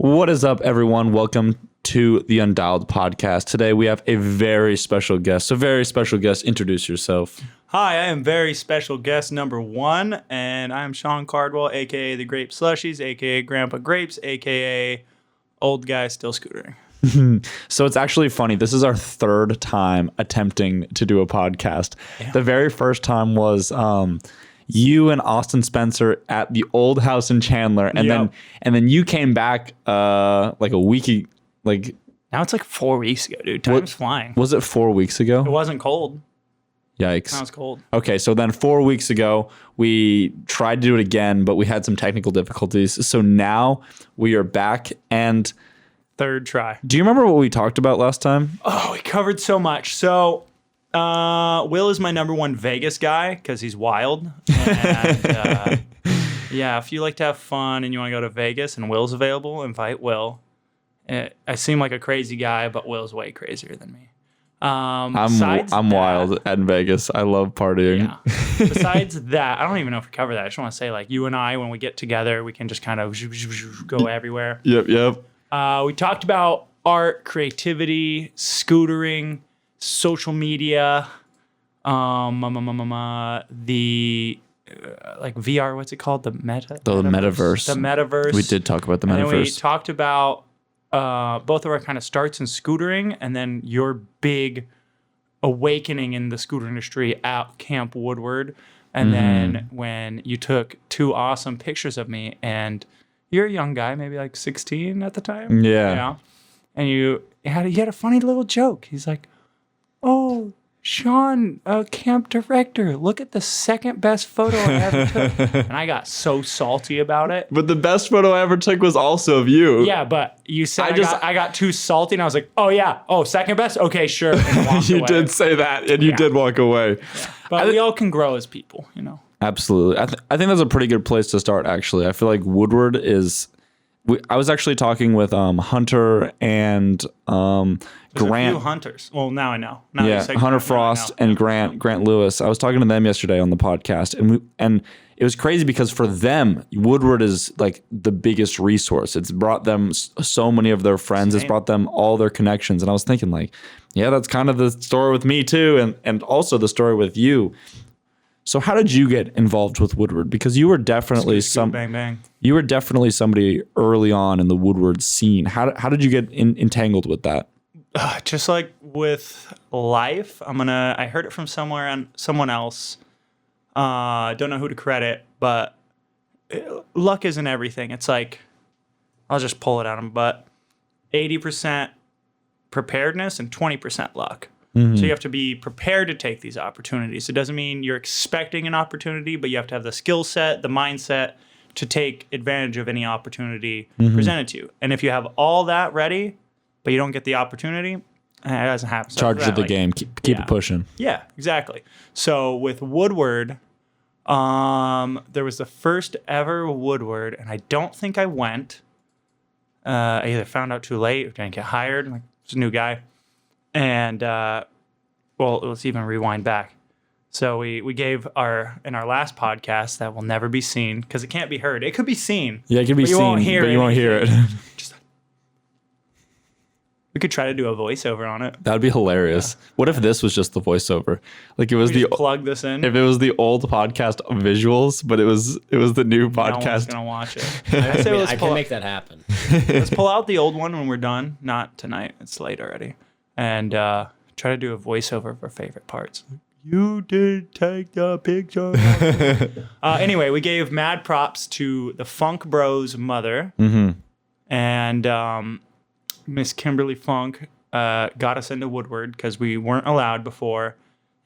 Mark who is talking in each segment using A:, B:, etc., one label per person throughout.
A: What is up, everyone? Welcome to the Undialed podcast. Today we have a very special guest. So, very special guest, introduce yourself.
B: Hi, I am very special guest number 1, and I am Sean Cardwell, a.k.a. the Grape Slushies, a.k.a. Grandpa Grapes, a.k.a. old guy still scootering.
A: So it's actually funny. This is our third time attempting to do a podcast. Yeah. The very first time was you and Austin Spencer at the old house in Chandler, and then you came back like a week. Like
B: now it's like 4 weeks ago, dude. Time's flying.
A: Was it 4 weeks ago?
B: It wasn't cold.
A: Yikes.
B: Now it's cold.
A: Okay, so then 4 weeks ago, we tried to do it again, but we had some technical difficulties. So now we are back and...
B: Third try.
A: Do you remember what we talked about last time?
B: Oh, we covered so much. So Will is my number 1 Vegas guy because he's wild. And yeah, if you like to have fun and you want to go to Vegas and Will's available, invite Will. I seem like a crazy guy, but Will's way crazier than me.
A: I'm wild at Vegas. I love partying.
B: Yeah. Besides that, I don't even know if we cover that. I just want to say, like, you and I, when we get together, we can just kind of go everywhere.
A: Yep.
B: We talked about art, creativity, scootering, social media, the like VR. What's it called? The metaverse. The metaverse.
A: We did talk about the metaverse.
B: And then we talked about both of our kind of starts in scootering, and then your big awakening in the scooter industry at Camp Woodward, and then when you took 2 awesome pictures of me and. You're a young guy, maybe like 16 at the time.
A: Yeah.
B: And you had a funny little joke. He's like, "Oh, Sean, camp director, look at the second best photo I ever took." And I got so salty about it.
A: But the best photo I ever took was also of you.
B: Yeah, but you said I got too salty, and I was like, "Oh yeah, second best? Okay, sure." And
A: you did say that, and you did walk away.
B: Yeah. But we all can grow as people, you know.
A: Absolutely. I think that's a pretty good place to start, actually. I feel like Woodward is... I was actually talking with Hunter and Grant.
B: A few Hunters. Well, now I know.
A: Hunter Frost and Grant Lewis. I was talking to them yesterday on the podcast, and it was crazy because for them, Woodward is like the biggest resource. It's brought them so many of their friends. Same. It's brought them all their connections. And I was thinking, like, yeah, that's kind of the story with me too, and also the story with you. So how did you get involved with Woodward? Because you were definitely You were definitely somebody early on in the Woodward scene. How did you get entangled with that?
B: Just like with life, I heard it from someone else. Don't know who to credit, but luck isn't everything. It's like, I'll just pull it out of my butt. 80% preparedness and 20% luck. So you have to be prepared to take these opportunities. It doesn't mean you're expecting an opportunity, but you have to have the skill set, the mindset to take advantage of any opportunity presented to you. And if you have all that ready, but you don't get the opportunity, it doesn't happen. So
A: charge of the game. Keep it pushing.
B: Yeah, exactly. So with Woodward, there was the first ever Woodward, and I don't think I went. I either found out too late or didn't get hired. Like, it's a new guy. And, let's even rewind back. So we gave in our last podcast that will never be seen because it can't be heard. It could be seen.
A: Yeah, it could be seen, but you won't hear it.
B: We could try to do a voiceover on it.
A: That'd be hilarious. Yeah. What if this was just the voiceover? Like it was
B: plug this in.
A: If it was the old podcast visuals, but it was the new podcast.
B: No one's gonna watch it.
C: I can make that happen.
B: Let's pull out the old one when we're done. Not tonight. It's late already. And try to do a voiceover of our favorite parts. You did take the picture. Anyway, we gave mad props to the Funk Bros' mother. And Miss Kimberly Funk got us into Woodward because we weren't allowed before.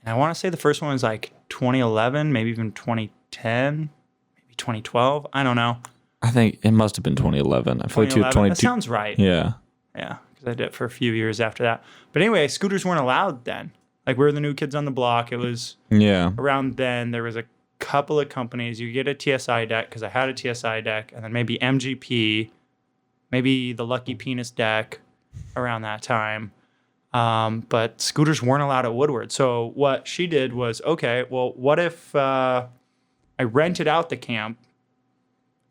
B: And I want to say the first one was like 2011, maybe even 2010, maybe 2012. I don't know.
A: I think it must have been 2011. I feel like 2022.
B: That sounds right.
A: Yeah.
B: Yeah. I did it for a few years after that. But anyway, scooters weren't allowed then. Like, we were the new kids on the block. It was around then. There was a couple of companies. You get a TSI deck, because I had a TSI deck, and then maybe MGP, maybe the Lucky Penis deck around that time. But scooters weren't allowed at Woodward. So what she did was, okay, well, what if I rented out the camp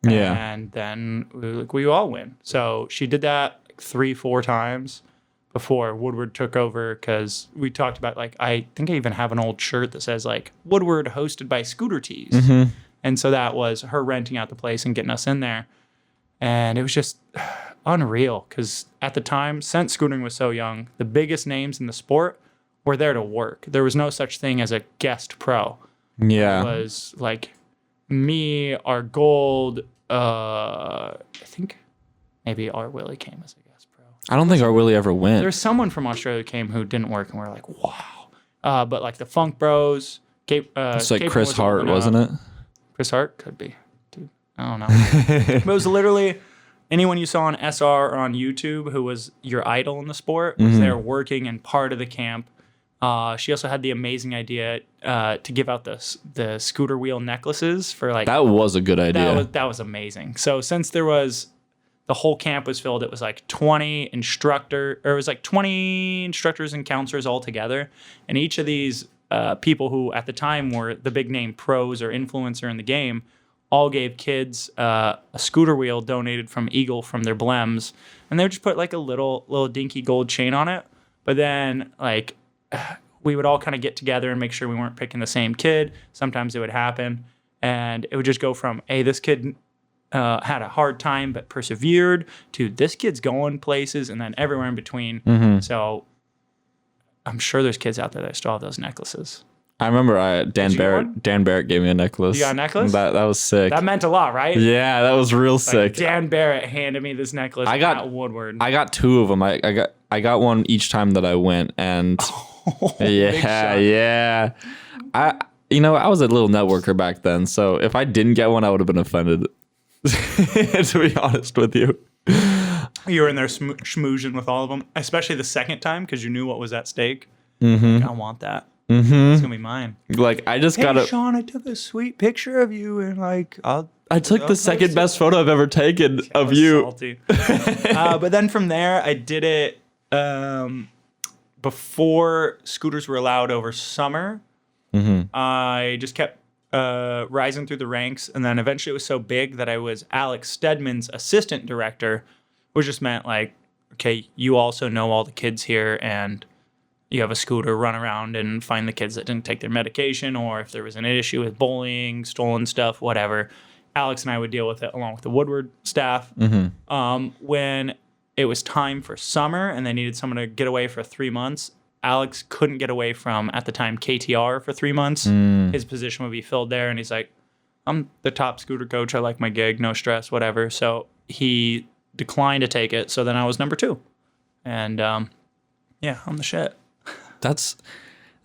A: Yeah.
B: And then we all win. So she did that 3-4 times before Woodward took over, because we talked about, like, I think I even have an old shirt that says, like, Woodward hosted by Scooter Tees.
A: Mm-hmm.
B: And so that was her renting out the place and getting us in there. And it was just unreal, because at the time, since Scootering was so young, the biggest names in the sport were there to work. There was no such thing as a guest pro.
A: Yeah.
B: It was like me, our gold, I think maybe our Willie came as a guest pro.
A: I don't think our Willie ever went.
B: There's someone from Australia who came who didn't work, and we're like, wow. But like the Funk Bros,
A: it's like Chris Hart, wasn't it?
B: Chris Hart? Could be. Dude, I don't know. But it was literally anyone you saw on SR or on YouTube who was your idol in the sport was there working and part of the camp. She also had the amazing idea to give out the scooter wheel necklaces for, like,
A: that was a good idea.
B: That was amazing. So since the whole camp was filled, it was like 20 instructors and counselors all together, and each of these people who at the time were the big name pros or influencer in the game all gave kids a scooter wheel donated from Eagle from their blems, and they would just put like a little dinky gold chain on it. But then, like, we would all kind of get together and make sure we weren't picking the same kid. Sometimes it would happen, and it would just go from, hey, this kid had a hard time but persevered, to this kid's going places, and then everywhere in between. So I'm sure there's kids out there that still have those necklaces.
A: I remember Dan Barrett gave me a necklace.
B: You got a necklace?
A: That was sick.
B: That meant a lot, right?
A: Yeah, that was real sick.
B: Dan Barrett handed me this necklace at Woodward.
A: I got 2 of them. I got one each time that I went, and yeah. I was a little networker back then, so if I didn't get one, I would have been offended. To be honest with you.
B: You were in there schmoozing with all of them, especially the second time, because you knew what was at stake. I want that. It's gonna be mine.
A: Like, I just got
B: Sean, I took a sweet picture of you, and like
A: I took the second best photo I've ever taken of you.
B: Salty. But then from there, I did it before scooters were allowed over summer. I just kept rising through the ranks, and then eventually it was so big that I was Alex Stedman's assistant director, which just meant, like, okay, you also know all the kids here, and you have a scooter, run around and find the kids that didn't take their medication, or if there was an issue with bullying, stolen stuff, whatever. Alex and I would deal with it along with the Woodward staff. When it was time for summer and they needed someone to get away for 3 months, Alex couldn't get away from, at the time, KTR for 3 months. His position would be filled there, and he's like, I'm the top scooter coach. I like my gig, no stress, whatever. So he declined to take it. So then I was number 2. And yeah, I'm the shit.
A: It's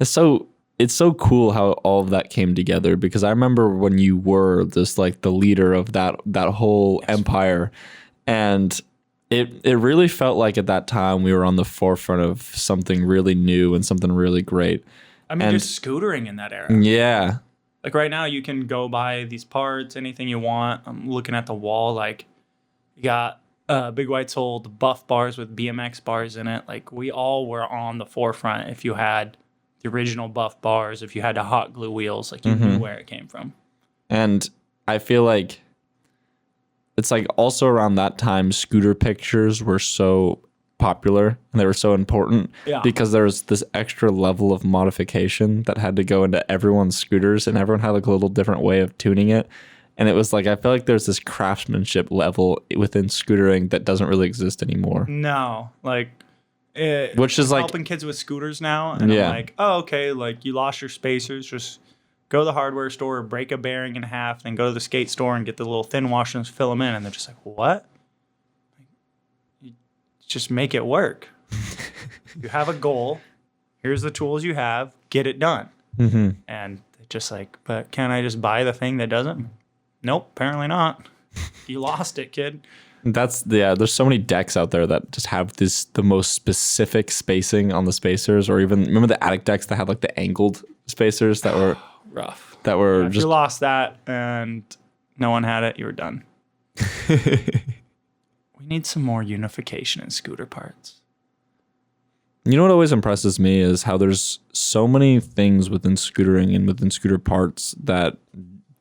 A: so cool how all of that came together, because I remember when you were just like the leader of that whole empire, and it really felt like at that time we were on the forefront of something really new and something really great.
B: I mean, just scootering in that era.
A: Yeah.
B: Like right now you can go buy these parts, anything you want. I'm looking at the wall, like, you got Big White sold buff bars with BMX bars in it. Like, we all were on the forefront. If you had the original buff bars, if you had the hot glue wheels, like, you knew where it came from. And
A: I feel like it's like also around that time, scooter pictures were so popular and they were so important because there was this extra level of modification that had to go into everyone's scooters, and everyone had like a little different way of tuning it. And it was like, I feel like there's this craftsmanship level within scootering that doesn't really exist anymore.
B: No, like,
A: which is like
B: helping kids with scooters now. And I'm like, oh, okay, like, you lost your spacers, just go to the hardware store, break a bearing in half, then go to the skate store and get the little thin washers, fill them in. And they're just like, what? You just make it work. You have a goal. Here's the tools you have. Get it done. And just like, but can I just buy the thing that doesn't? Nope, apparently not. You lost it, kid.
A: There's so many decks out there that just have the most specific spacing on the spacers, or even remember the attic decks that had like the angled spacers that were
B: rough.
A: That were
B: if you lost that and no one had it, you were done. We need some more unification in scooter parts.
A: You know what always impresses me is how there's so many things within scootering and within scooter parts that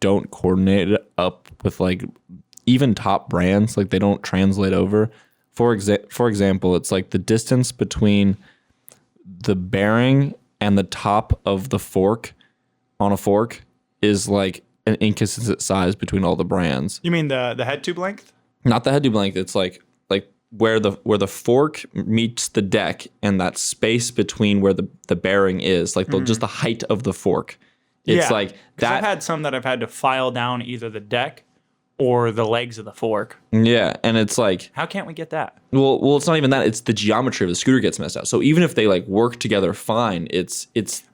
A: don't coordinate up with like even top brands, like they don't translate over. For example, it's like the distance between the bearing and the top of the fork on a fork is like an inconsistent size between all the brands.
B: You mean the head tube length?
A: Not the head tube length. It's like where the fork meets the deck and that space between where the bearing is, like just the height of the fork. It's like that.
B: I've had some that I've had to file down either the deck or the legs of the fork.
A: Yeah, and it's like,
B: how can't we get that?
A: Well, it's not even that. It's the geometry of the scooter gets messed up. So even if they like work together fine, it's.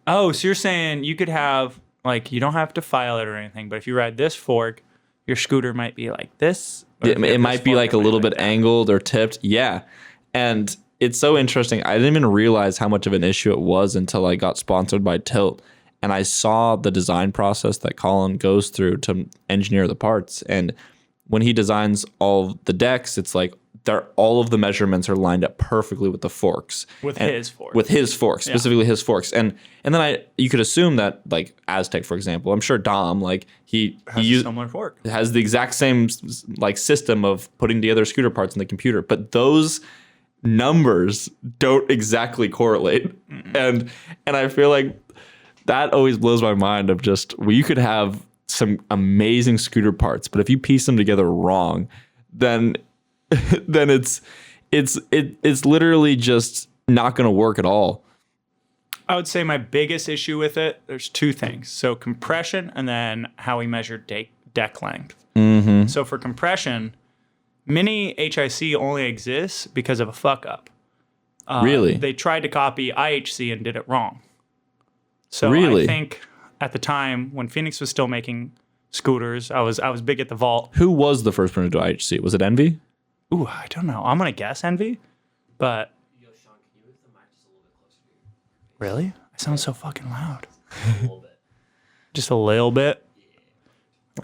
B: Oh, so you're saying you could have like, you don't have to file it or anything, but if you ride this fork, your scooter might be like this.
A: It might be like a little bit angled or tipped. Yeah. And it's so interesting. I didn't even realize how much of an issue it was until I got sponsored by Tilt. And I saw the design process that Colin goes through to engineer the parts. And when he designs all the decks, it's like all of the measurements are lined up perfectly with the forks.
B: With his forks.
A: With his forks, specifically his forks. And then you could assume that like Aztec, for example, I'm sure Dom, like he
B: has a similar fork.
A: Has the exact same like system of putting together scooter parts in the computer. But those numbers don't exactly correlate. And I feel like that always blows my mind of just, well, you could have some amazing scooter parts, but if you piece them together wrong, then it's literally just not going to work at all.
B: I would say my biggest issue with it, there's two things. So compression and then how we measure deck length.
A: Mm-hmm.
B: So for compression, mini HIC only exists because of a fuck up.
A: Really?
B: They tried to copy IHC and did it wrong. So
A: really?
B: I think at the time when Phoenix was still making scooters, I was big at the Vault.
A: Who was the first one to do IHC? Was it Envy?
B: Ooh, I don't know. I'm gonna guess Envy, but
C: Yo, Sean, can you move the mic just a little bit closer to you?
B: Really? I sound so fucking loud.
C: A little bit.
B: Just a little bit.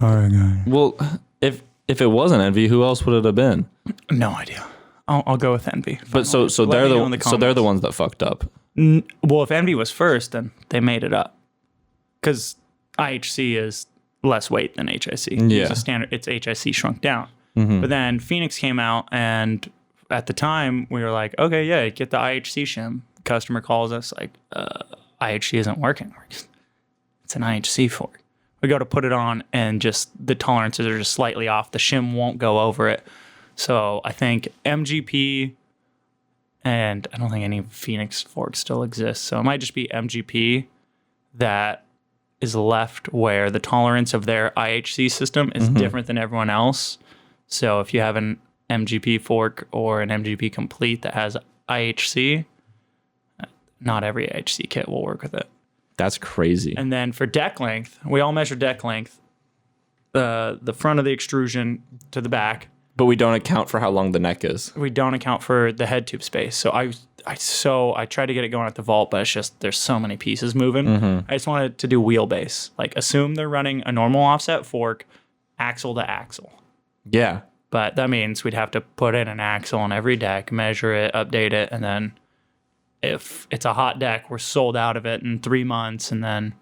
B: All right, guys.
A: Well, if it wasn't Envy, who else would it have been?
B: No idea. I'll go with Envy.
A: But so they're the ones that fucked up.
B: Well, if Envy was first, then they made it up because IHC is less weight than HIC.
A: Yeah,
B: it's a standard. It's HIC shrunk down.
A: Mm-hmm.
B: But then Phoenix came out, and at the time we were like, okay, yeah, get the IHC shim. Customer calls us like, IHC isn't working. It's an IHC fork. We go to put it on, and just the tolerances are just slightly off. The shim won't go over it. So I think MGP, and I don't think any Phoenix forks still exist. So it might just be MGP that is left where the tolerance of their IHC system is different than everyone else. So if you have an MGP fork or an MGP complete that has IHC, not every IHC kit will work with it.
A: That's crazy.
B: And then for deck length, we all measure deck length, the front of the extrusion to the back.
A: But we don't account for how long the neck is.
B: We don't account for the head tube space. So I tried to get it going at the Vault, but it's just there's so many pieces moving. I just wanted to do wheelbase. Like assume they're running a normal offset fork, axle to axle.
A: Yeah.
B: But that means we'd have to put in an axle on every deck, measure it, update it, and then if it's a hot deck, we're sold out of it in 3 months, and then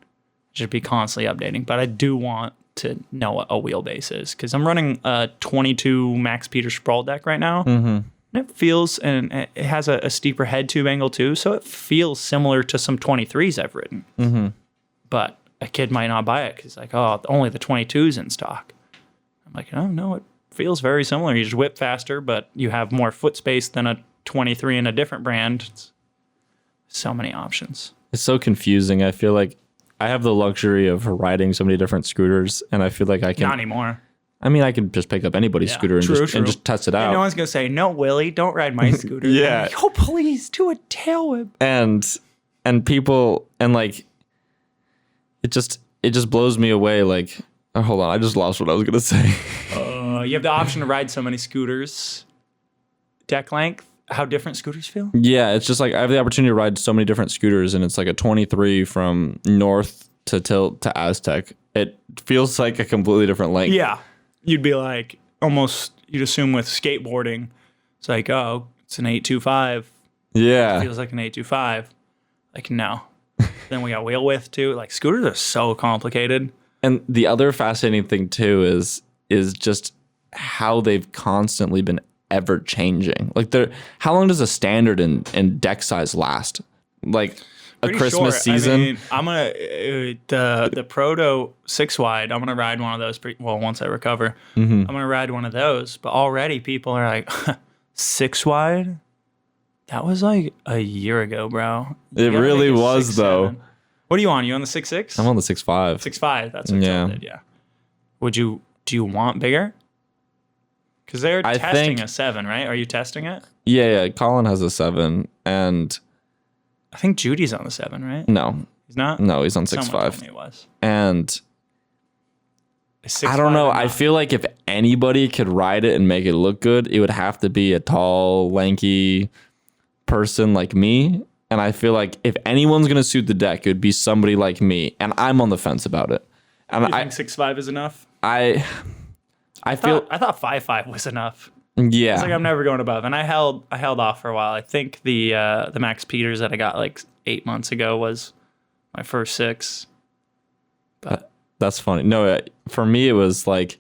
B: just be constantly updating. But I do want to know what a wheelbase is because I'm running a 22 Max Peter Sprawl deck right now. And it feels, and it has a steeper head tube angle too, so it feels similar to some 23s I've ridden. But a kid might not buy it because like, oh, only the 22's in stock. I'm like, oh no, it feels very similar. You just whip faster, but you have more foot space than a 23 in a different brand. It's so many options.
A: It's so confusing. I feel like I have the luxury of riding so many different scooters, and I feel like I can.
B: Not anymore.
A: I mean, I can just pick up anybody's scooter and just test it out.
B: And no one's gonna say, "No, Willie, don't ride my scooter."
A: Yeah.
B: Like, oh, please do a tail whip.
A: And people and like, it just blows me away. Like, oh, hold on, I just lost what I was gonna say.
B: You have the option to ride so many scooters. Deck length. How different scooters feel?
A: Yeah, it's just like I have the opportunity to ride so many different scooters, and it's like a 23 from North to Tilt to Aztec. It feels like a completely different length.
B: Yeah. You'd be like, almost, you'd assume with skateboarding, it's like, oh, it's an 825.
A: Yeah.
B: It feels like an 825. Like, no. Then we got wheel width too. Like, scooters are so complicated.
A: And the other fascinating thing too is just how they've constantly been ever changing. Like how long does a standard in deck size last? Like a
B: Pretty
A: Christmas
B: short.
A: season?
B: I mean, I'm gonna the Proto 6 wide. I'm gonna ride one of those. Once I recover, I'm gonna ride one of those. But already people are like, 6 wide. That was like a year ago, bro.
A: It really was, though.
B: What are you on? You on the 6.6?
A: I'm on the 6.5.
B: 6.5. That's what
A: Yeah.
B: Phil did. Yeah. Do you want bigger? Because they're testing a 7, right? Are you testing it?
A: Yeah. Colin has a 7, and
B: I think Judy's on the 7, right?
A: no,
B: He's not.
A: no, he's on
B: Someone told
A: 6.5.
B: me it was.
A: And
B: Is
A: I don't
B: 6'5"
A: know.
B: enough?
A: I feel like if anybody could ride it and make it look good, it would have to be a tall, lanky person like me. And I feel like if anyone's gonna suit the deck, it would be somebody like me. And I'm on the fence about it. And
B: You think 6'5" is enough?
A: I feel
B: I thought 5'5" was enough.
A: yeah.
B: It's like I'm never going above, and I held off for a while. I think the Max Peters that I got like 8 months ago was my first 6. But
A: That's funny. No, for me it was like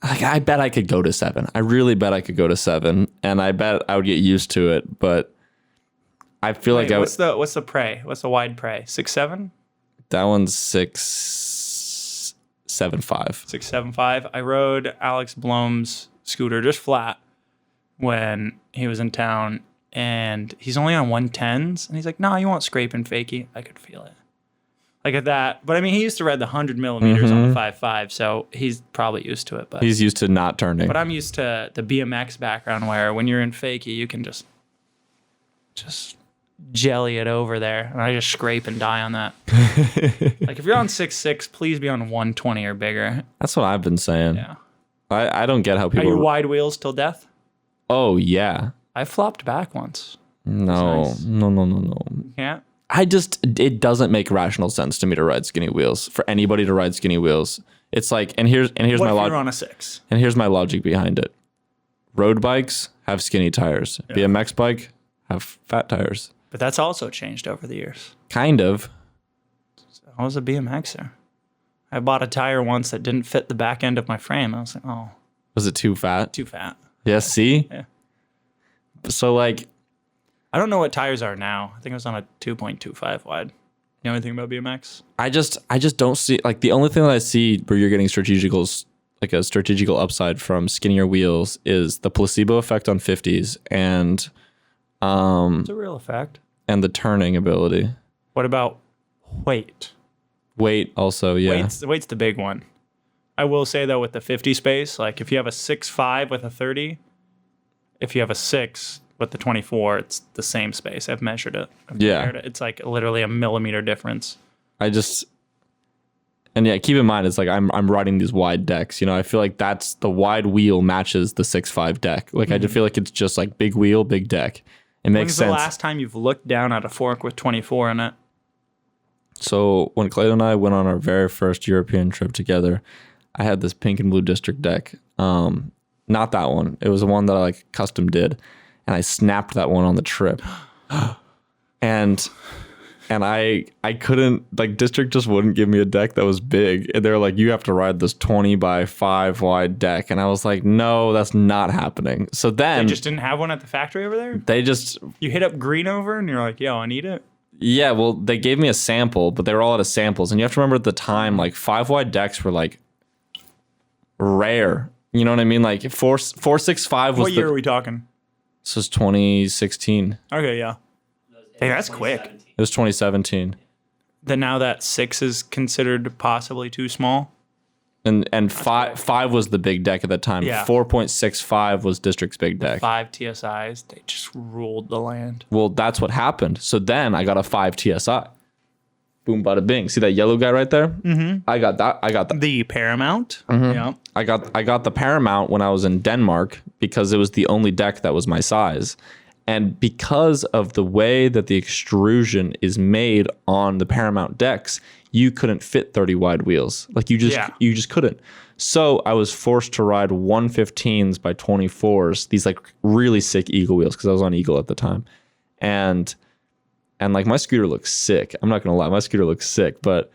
A: I bet I could go to 7. I really bet I could go to 7, and I bet I would get used to it. But I feel like
B: what's the prey? What's the wide prey? 6'7"?
A: that one's 6.75.
B: 6'7", I rode Alex Blom's scooter just flat when he was in town, and he's only on 110s, and he's like, "No, you want scraping fakie." I could feel it. Like at that, but I mean, he used to ride the 100 millimeters on the 5.5, so he's probably used to it. But
A: He's used to not turning.
B: But I'm used to the BMX background where when you're in fakie, you can just jelly it over there, and I just scrape and die on that. Like if you're on 6'6", please be on 120 or bigger.
A: That's what I've been saying.
B: Yeah.
A: I don't get how
B: Are
A: people.
B: you wide wheels till death?
A: Oh yeah.
B: I flopped back once.
A: No.
B: Nice.
A: No.
B: Yeah.
A: It doesn't make rational sense to me to ride skinny wheels. For anybody to ride skinny wheels, it's like, and here's
B: What
A: my
B: if you're
A: logic.
B: on a 6?
A: And here's my logic behind it. Road bikes have skinny tires.
B: Yeah.
A: BMX bike have fat tires.
B: But that's also changed over the years.
A: Kind of.
B: I was a BMXer. I bought a tire once that didn't fit the back end of my frame. I was like, oh,
A: Was it too fat?
B: too fat.
A: Yeah, see?
B: Yeah.
A: So like,
B: I don't know what tires are now. I think it was on a 2.25 wide. You know anything about BMX?
A: I just don't see, like, the only thing that I see where you're getting like a strategical upside from skinnier wheels is the placebo effect on 50s and
B: It's a real effect.
A: and the turning ability.
B: What about weight?
A: Weight also, yeah.
B: Weight's the big one. I will say though, with the 50 space, like if you have a 6.5 with a 30, if you have a 6 with the 24, it's the same space. I've measured it.
A: Yeah.
B: It's like literally a millimeter difference.
A: And yeah, keep in mind, it's like I'm riding these wide decks. You know, I feel like that's the wide wheel matches the 6.5 deck. Like I just feel like it's just like big wheel, big deck. It makes
B: When's
A: sense.
B: the last time you've looked down at a fork with 24 in it?
A: So when Clayton and I went on our very first European trip together, I had this pink and blue district deck. Not that one. It was the one that I like custom did, and I snapped that one on the trip. and I couldn't, like, district just wouldn't give me a deck that was big. And they were like, you have to ride this 20 by 5 wide deck. And I was like, no, that's not happening. So then
B: They just didn't have one at the factory over there?
A: you
B: You hit up Green over and you're like, yo, I need it.
A: yeah, well, they gave me a sample, but they were all out of samples. And you have to remember at the time, like 5 wide decks were like rare. You know what I mean? Like 465 was
B: What year are we talking?
A: This was 2016.
B: Okay, yeah. Hey, that's quick.
A: It was 2017.
B: Then now that 6 is considered possibly too small.
A: And five was the big deck at that time.
B: Yeah.
A: 4.65 was district's big deck.
B: 5 TSIs, they just ruled the land.
A: Well, that's what happened. So then I got a 5 TSI. Boom, bada bing. See that yellow guy right there? Mm-hmm. I got that.
B: The Paramount. Yeah.
A: I got the Paramount when I was in Denmark because it was the only deck that was my size. And because of the way that the extrusion is made on the Paramount decks, you couldn't fit 30 wide wheels. Like you just couldn't. So I was forced to ride 115s by 24s, these like really sick Eagle wheels because I was on Eagle at the time. And like my scooter looks sick. I'm not gonna lie, my scooter looks sick, but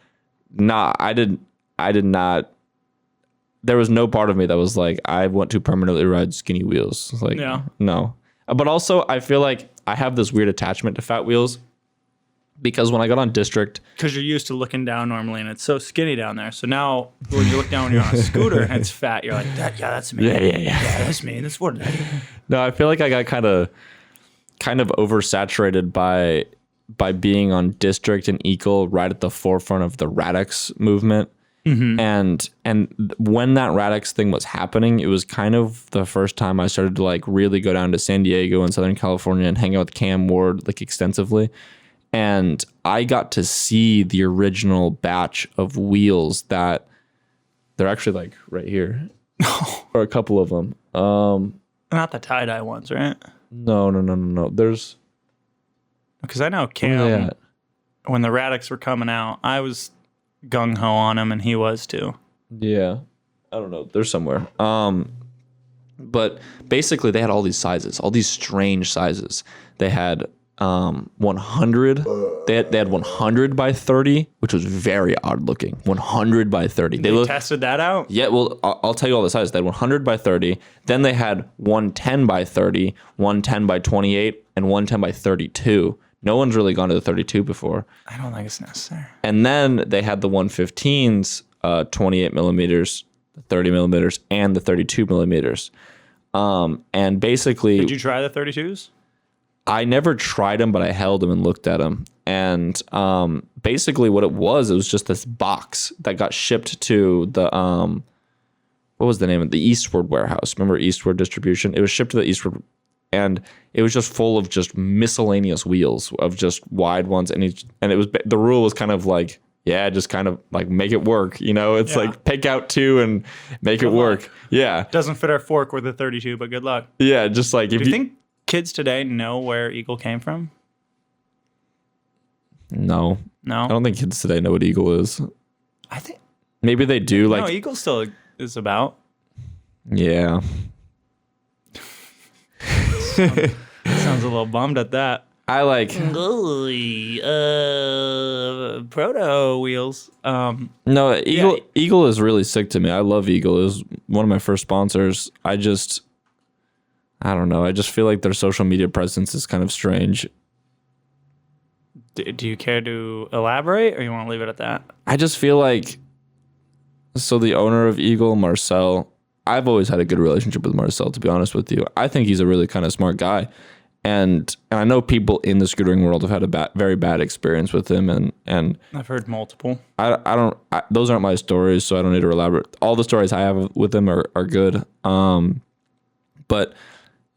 A: I did not there was no part of me that was like, I want to permanently ride skinny wheels. Like,
B: Yeah.
A: no. But also, I feel like I have this weird attachment to fat wheels because when I got on district,
B: Because you're used to looking down normally, and it's so skinny down there. So now when you look down when you're on a scooter and it's fat, you're like, that's me. Yeah, that's me. That's what it is.
A: no, I feel like I got kind of oversaturated by being on district and Eagle right at the forefront of the Radix movement. And when that Radix thing was happening, it was kind of the first time I started to like really go down to San Diego and Southern California and hang out with Cam Ward like extensively. And I got to see the original batch of wheels that they're actually like right here, or a couple of them.
B: Not the tie-dye ones, right?
A: No. There's
B: Because I know
A: where
B: Cam,
A: they at?
B: when the Radix were coming out, I was gung-ho on him, and he was too.
A: Yeah, I don't know. They're somewhere. But basically, they had all these sizes, all these strange sizes. They had 100. They had 100 by 30, which was very odd looking. 100 by 30.
B: They tested that out?
A: Yeah, well, I'll tell you all the sizes. They had 100 by 30. Then they had 110 by 30, 110 by 28, and 110 by 32. No one's really gone to the 32 before.
B: I don't think it's necessary.
A: And then they had the 115s, 28 millimeters, 30 millimeters, and the 32 millimeters. And basically,
B: Did you try the 32s?
A: I never tried them, but I held them and looked at them. And basically, what it was just this box that got shipped to the what was the name of the Eastward warehouse? Remember Eastward Distribution? It was shipped to the Eastward, and it was just full of just miscellaneous wheels of just wide ones. And it was the rule was kind of like, yeah, just kind of like make it work. You know, it's like pick out two and make it work. Yeah,
B: Doesn't fit our fork with the 32, but good luck.
A: yeah, just like if
B: Do you think kids today know where Eagle came from?
A: no,
B: No?
A: I don't think kids today know what Eagle is.
B: I think
A: Maybe they do.
B: no,
A: Like,
B: Eagle still is about.
A: yeah.
B: Sounds a little bummed at that.
A: I like
B: Proto wheels.
A: no Eagle is really sick to me. I love Eagle. It was one of my first sponsors. I don't know. I just feel like their social media presence is kind of strange.
B: Do you care to elaborate, or you want to leave it at that?
A: I just feel like so the owner of Eagle, Marcel, I've always had a good relationship with Marcel, to be honest with you. I think he's a really kind of smart guy. And I know people in the scootering world have had a very bad experience with him, and
B: I've heard multiple.
A: those aren't my stories, so I don't need to elaborate. All the stories I have with him are good. But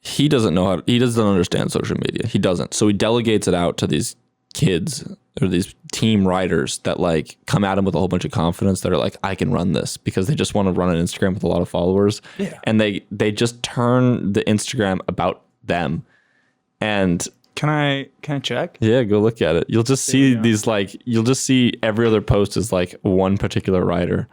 A: he doesn't understand social media. He doesn't. So he delegates it out to these kids or these team riders that like come at him with a whole bunch of confidence that are like, I can run this, because they just want to run an Instagram with a lot of followers.
B: Yeah.
A: And they just turn the Instagram about them. And
B: Can I check?
A: yeah, go look at it. You'll just see you'll just see every other post is like one particular rider.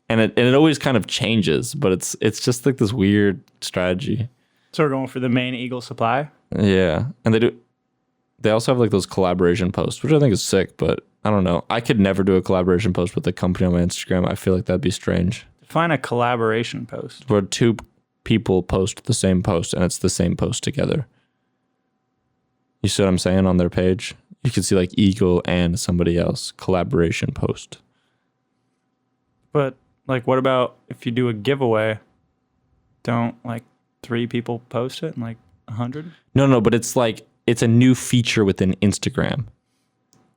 A: And it always kind of changes, but it's just like this weird strategy.
B: So we're going for the main Eagle supply.
A: Yeah. And they also have like those collaboration posts, which I think is sick, but I don't know. I could never do a collaboration post with a company on my Instagram. I feel like that'd be strange.
B: Find a collaboration post.
A: Where two people post the same post and it's the same post together. You see what I'm saying on their page? You can see like Eagle and somebody else collaboration post.
B: But like, what about if you do a giveaway? Don't like 3 people post it and like 100?
A: No, but it's like it's a new feature within Instagram.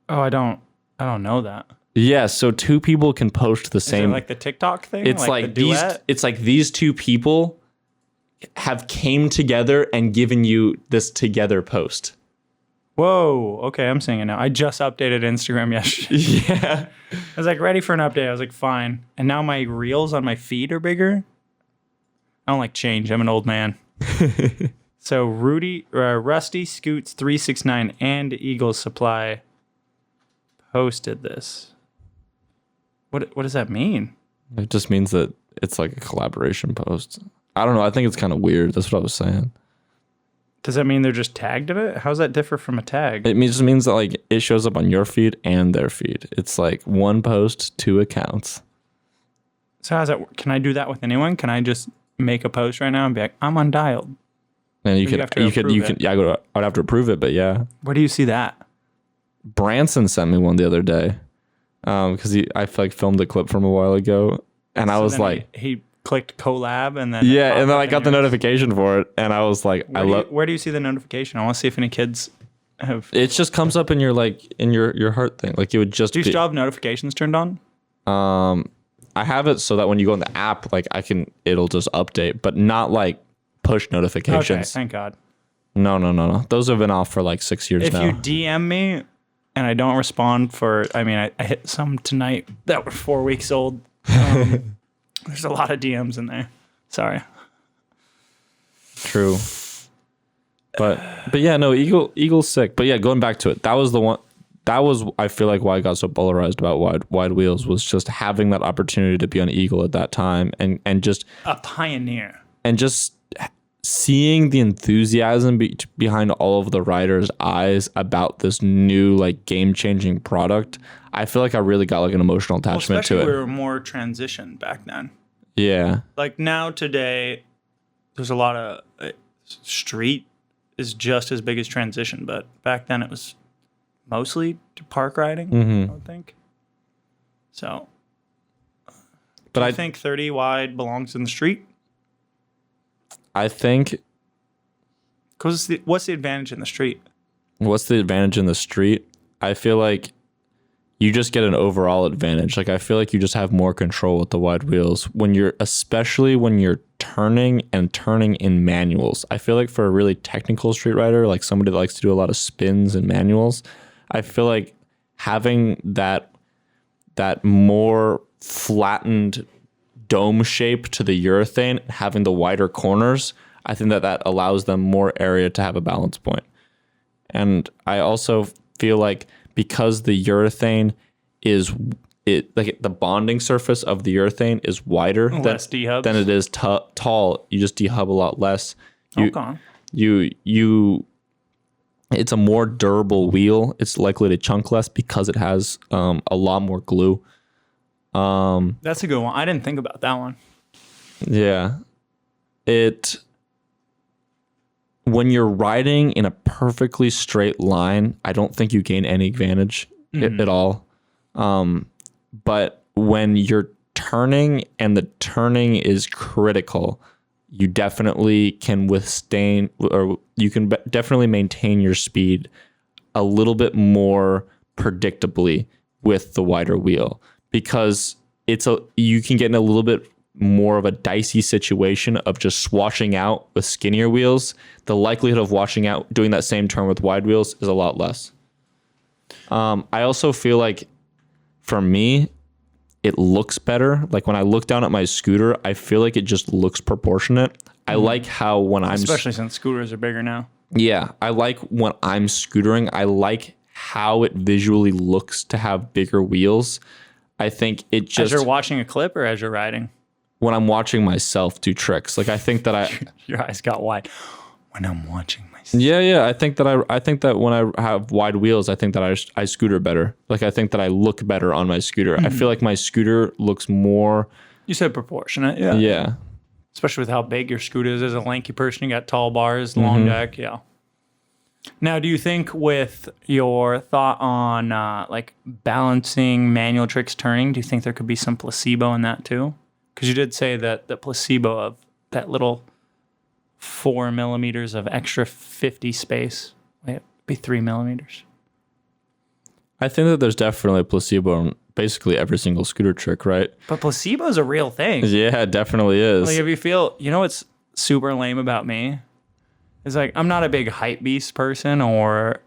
B: Oh, I don't know that.
A: Yeah, so 2 people can post the
B: Is
A: same.
B: it like the TikTok thing?
A: It's
B: like
A: like
B: the
A: these.
B: duet?
A: It's like these 2 people have came together and given you this together post.
B: Whoa. Okay, I'm seeing it now. I just updated Instagram yesterday.
A: Yeah.
B: I was like ready for an update. I was like, fine. And now my reels on my feed are bigger. I don't like change. I'm an old man. So Rusty Scoots 369 and Eagle Supply posted this. What does that mean?
A: It just means that it's like a collaboration post. I don't know. I think it's kind of weird. That's what I was saying.
B: Does that mean they're just tagged in it? How does that differ from a tag?
A: It just means that like it shows up on your feed and their feed. It's like one post, 2 accounts.
B: So how's that work? Can I do that with anyone? Can I just make a post right now and be like, I'm undialed?
A: And
B: you have to approve it.
A: yeah, I'd have to approve it, but yeah.
B: Where do you see that?
A: Branson sent me one the other day because I filmed a clip from a while ago, and I was
B: then
A: like,
B: he clicked collab, and then
A: yeah, and then I got the notification for it, and I was like,
B: Where do you see the notification? I want to see if any kids have.
A: It just comes up in your your heart thing, like it would just.
B: Do you still have notifications turned on?
A: I have it so that when you go in the app, like it'll just update, but not like push notifications.
B: Okay, thank God.
A: No. Those have been off for like 6 years now.
B: If you DM me and I don't respond I hit some tonight that were 4 weeks old. There's a lot of DMs in there. Sorry.
A: True. But yeah, no, Eagle's sick. But yeah, going back to it, that was the one. That was, I feel like, why I got so polarized about wide wheels, was just having that opportunity to be on Eagle at that time, and just
B: a pioneer,
A: and just seeing the enthusiasm behind all of the riders' eyes about this new like game-changing product. I feel like I really got like an emotional attachment to it.
B: We were more transitioned back then.
A: Yeah.
B: Like now today, there's a lot of street is just as big as transition, but back then it was mostly to park riding, I would think. So, but I think 30 wide belongs in the street.
A: I think.
B: Because what's the advantage in the street?
A: What's the advantage in the street? I feel like you just get an overall advantage. Like I feel like you just have more control with the wide wheels especially when you're turning in manuals. I feel like for a really technical street rider, like somebody that likes to do a lot of spins and manuals, I feel like having that more flattened dome shape to the urethane, having the wider corners, I think that allows them more area to have a balance point. And I also feel like because the urethane the bonding surface of the urethane is wider than it is tall, you just dehub a lot less. It's a more durable wheel. It's likely to chunk less because it has a lot more glue.
B: That's a good one. I didn't think about that one.
A: Yeah. When you're riding in a perfectly straight line, I don't think you gain any advantage at all. But when you're turning and the turning is critical, you definitely can withstand, or you can definitely maintain your speed a little bit more predictably with the wider wheel, because you can get in a little bit more of a dicey situation of just swashing out with skinnier wheels. The likelihood of washing out doing that same turn with wide wheels is a lot less. I also feel like for me, it looks better. Like when I look down at my scooter, I feel like it just looks proportionate. I like how
B: especially since scooters are bigger now.
A: Yeah, I like when I'm scootering, I like how it visually looks to have bigger wheels. I think it just...
B: As you're watching a clip or as you're riding?
A: When I'm watching myself do tricks. Like I think that
B: Your eyes got wide. When I'm watching myself.
A: Yeah. I think that when I have wide wheels, I think that I scooter better. Like I think that I look better on my scooter. I feel like my scooter looks more...
B: You said proportionate, yeah.
A: Yeah.
B: Especially with how big your scooter is. As a lanky person, you got tall bars, long deck, yeah. Now, do you think with your thought on like balancing manual tricks turning, do you think there could be some placebo in that too? Because you did say that the placebo of that little 4 millimeters of extra 50 space would be 3 millimeters.
A: I think that there's definitely a placebo on basically every single scooter trick, right?
B: But placebo is a real thing.
A: Yeah, it definitely is.
B: Like if you feel, what's super lame about me? It's like I'm not a big hype beast person or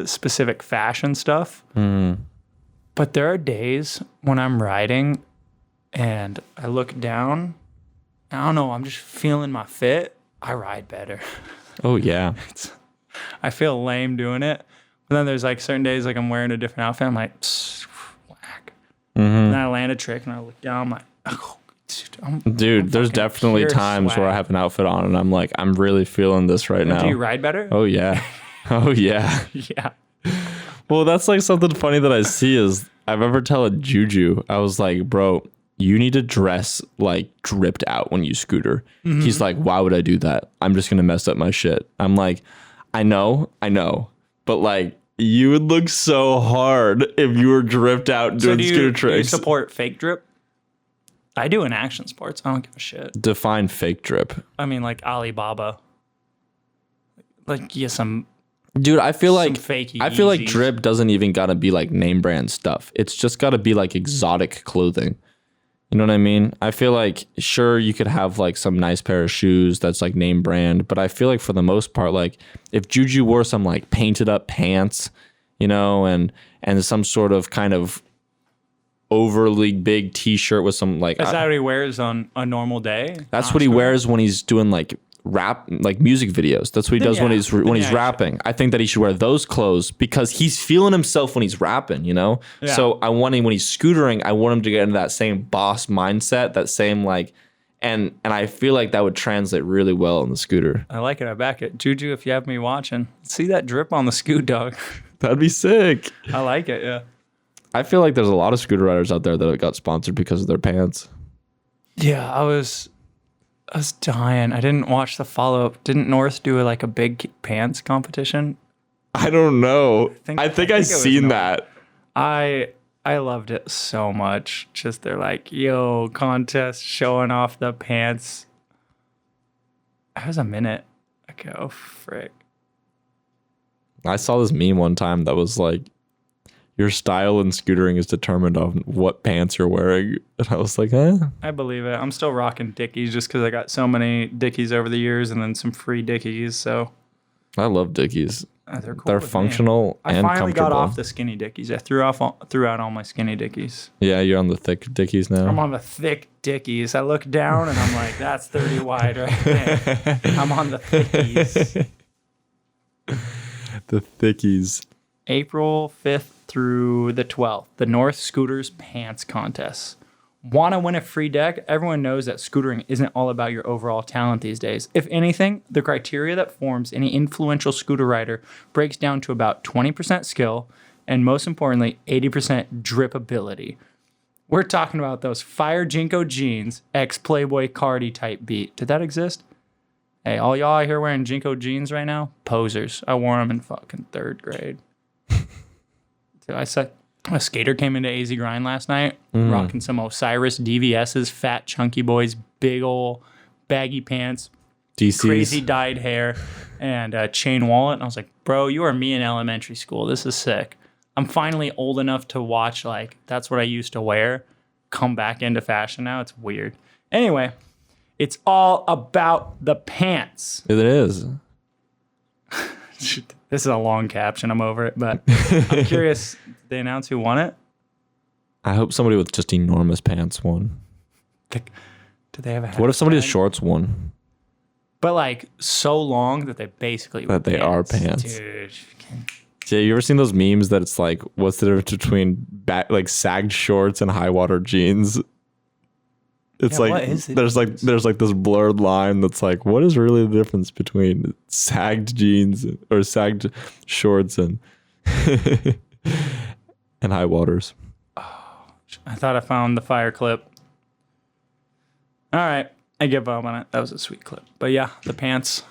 B: specific fashion stuff. But there are days when I'm riding and I look down, I don't know, I'm just feeling my fit. I ride better.
A: Oh, yeah.
B: I feel lame doing it. But then there's like certain days like I'm wearing a different outfit. I'm like, whack. And then I land a trick and I look down. I'm like, oh,
A: dude, there's definitely times where I have an outfit on and I'm like, I'm really feeling this right now.
B: Do you ride better?
A: Oh, yeah. Oh, yeah.
B: Yeah.
A: Well, that's like something funny that I see is I remember telling Juju, I was like, bro,
D: you need to dress like dripped out when you scooter. He's like, why would I do that? I'm just gonna mess up my shit. I'm like, I know, but like you would look so hard if you were dripped out doing scooter
B: Do
D: tricks.
B: you support fake drip? I do in action sports. I don't give a shit.
D: Define fake drip.
B: I mean, like Alibaba. Like, yeah, some
D: Dude, I feel like
B: fake
D: drip
B: Yeezys.
D: doesn't even gotta be like name brand stuff. It's just gotta be like exotic clothing. You know what I mean? I feel like sure you could have like some nice pair of shoes that's like name brand, but I feel like for the most part, like if Juju wore some like painted up pants, you know, and some sort of kind of overly big t-shirt with some like
B: Is that what he wears on a normal day?
D: that's what he wears when he's doing like rap, like music videos. That's what he does when he's rapping. I think that he should wear those clothes because he's feeling himself when he's rapping, you know?
B: Yeah.
D: So I want him when he's scootering, I want him to get into that same boss mindset, that same like, and I feel like that would translate really well on the scooter.
B: I like it. I back it. Juju, if you have me watching, see that drip on the scoot, dog.
D: That'd be sick.
B: I like it, yeah.
D: I feel like there's a lot of scooter riders out there that got sponsored because of their pants.
B: Yeah, I was dying. I didn't watch the follow-up. Didn't North do a big pants competition?
D: I don't know. I think I
B: it was
D: seen
B: North.
D: that.
B: I loved it so much. Just they're like, yo, contest showing off the pants. It was a minute ago. Frick.
D: I saw this meme one time that was like, your style in scootering is determined on what pants you're wearing. And I was like,
B: I believe it. I'm still rocking Dickies just because I got so many Dickies over the years and then some free Dickies. So
D: I love Dickies.
B: they're cool.
D: They're
B: with me.
D: functional
B: I
D: and
B: finally
D: comfortable.
B: got off the skinny Dickies. I threw out all my skinny Dickies.
D: Yeah, you're on the thick Dickies now.
B: I'm on the thick Dickies. I look down and I'm like, that's 30 wide right there. I'm on the thickies.
D: The thickies.
B: April 5th through the 12th, the North Scooters Pants Contest. Want to win a free deck? Everyone knows that scootering isn't all about your overall talent these days. If anything, the criteria that forms any influential scooter rider breaks down to about 20% skill and, most importantly, 80% dripability. We're talking about those Fire Jinko jeans, ex-Playboy Cardi type beat. Did that exist? Hey, all y'all out here wearing Jinko jeans right now? Posers. I wore them in fucking 3rd grade. So I said a skater came into AZ Grind last night, rocking some Osiris DVS's, fat chunky boys, big ol' baggy pants,
D: DC's.
B: crazy dyed hair, and a chain wallet. And I was like, bro, you are me in elementary school. This is sick. I'm finally old enough to watch, like, that's what I used to wear, come back into fashion now. It's weird. Anyway, it's all about the pants.
D: It is.
B: This is a long caption. I'm over it, but I'm curious. Did they announce who won it?
D: I hope somebody with just enormous pants won.
B: Do they have a
D: What if somebody with
B: hashtag?
D: shorts won?
B: But like so long that they basically
D: That they are pants.
B: Dude,
D: Yeah, you ever seen those memes that it's like, what's the difference between like sagged shorts and high water jeans? It's
B: Yeah,
D: like
B: what is the
D: there's like this blurred line that's like, what is really the difference between sagged jeans or sagged shorts and and high waters?
B: I thought I found the fire clip. All right, I give up on it. That was a sweet clip. But yeah, the pants.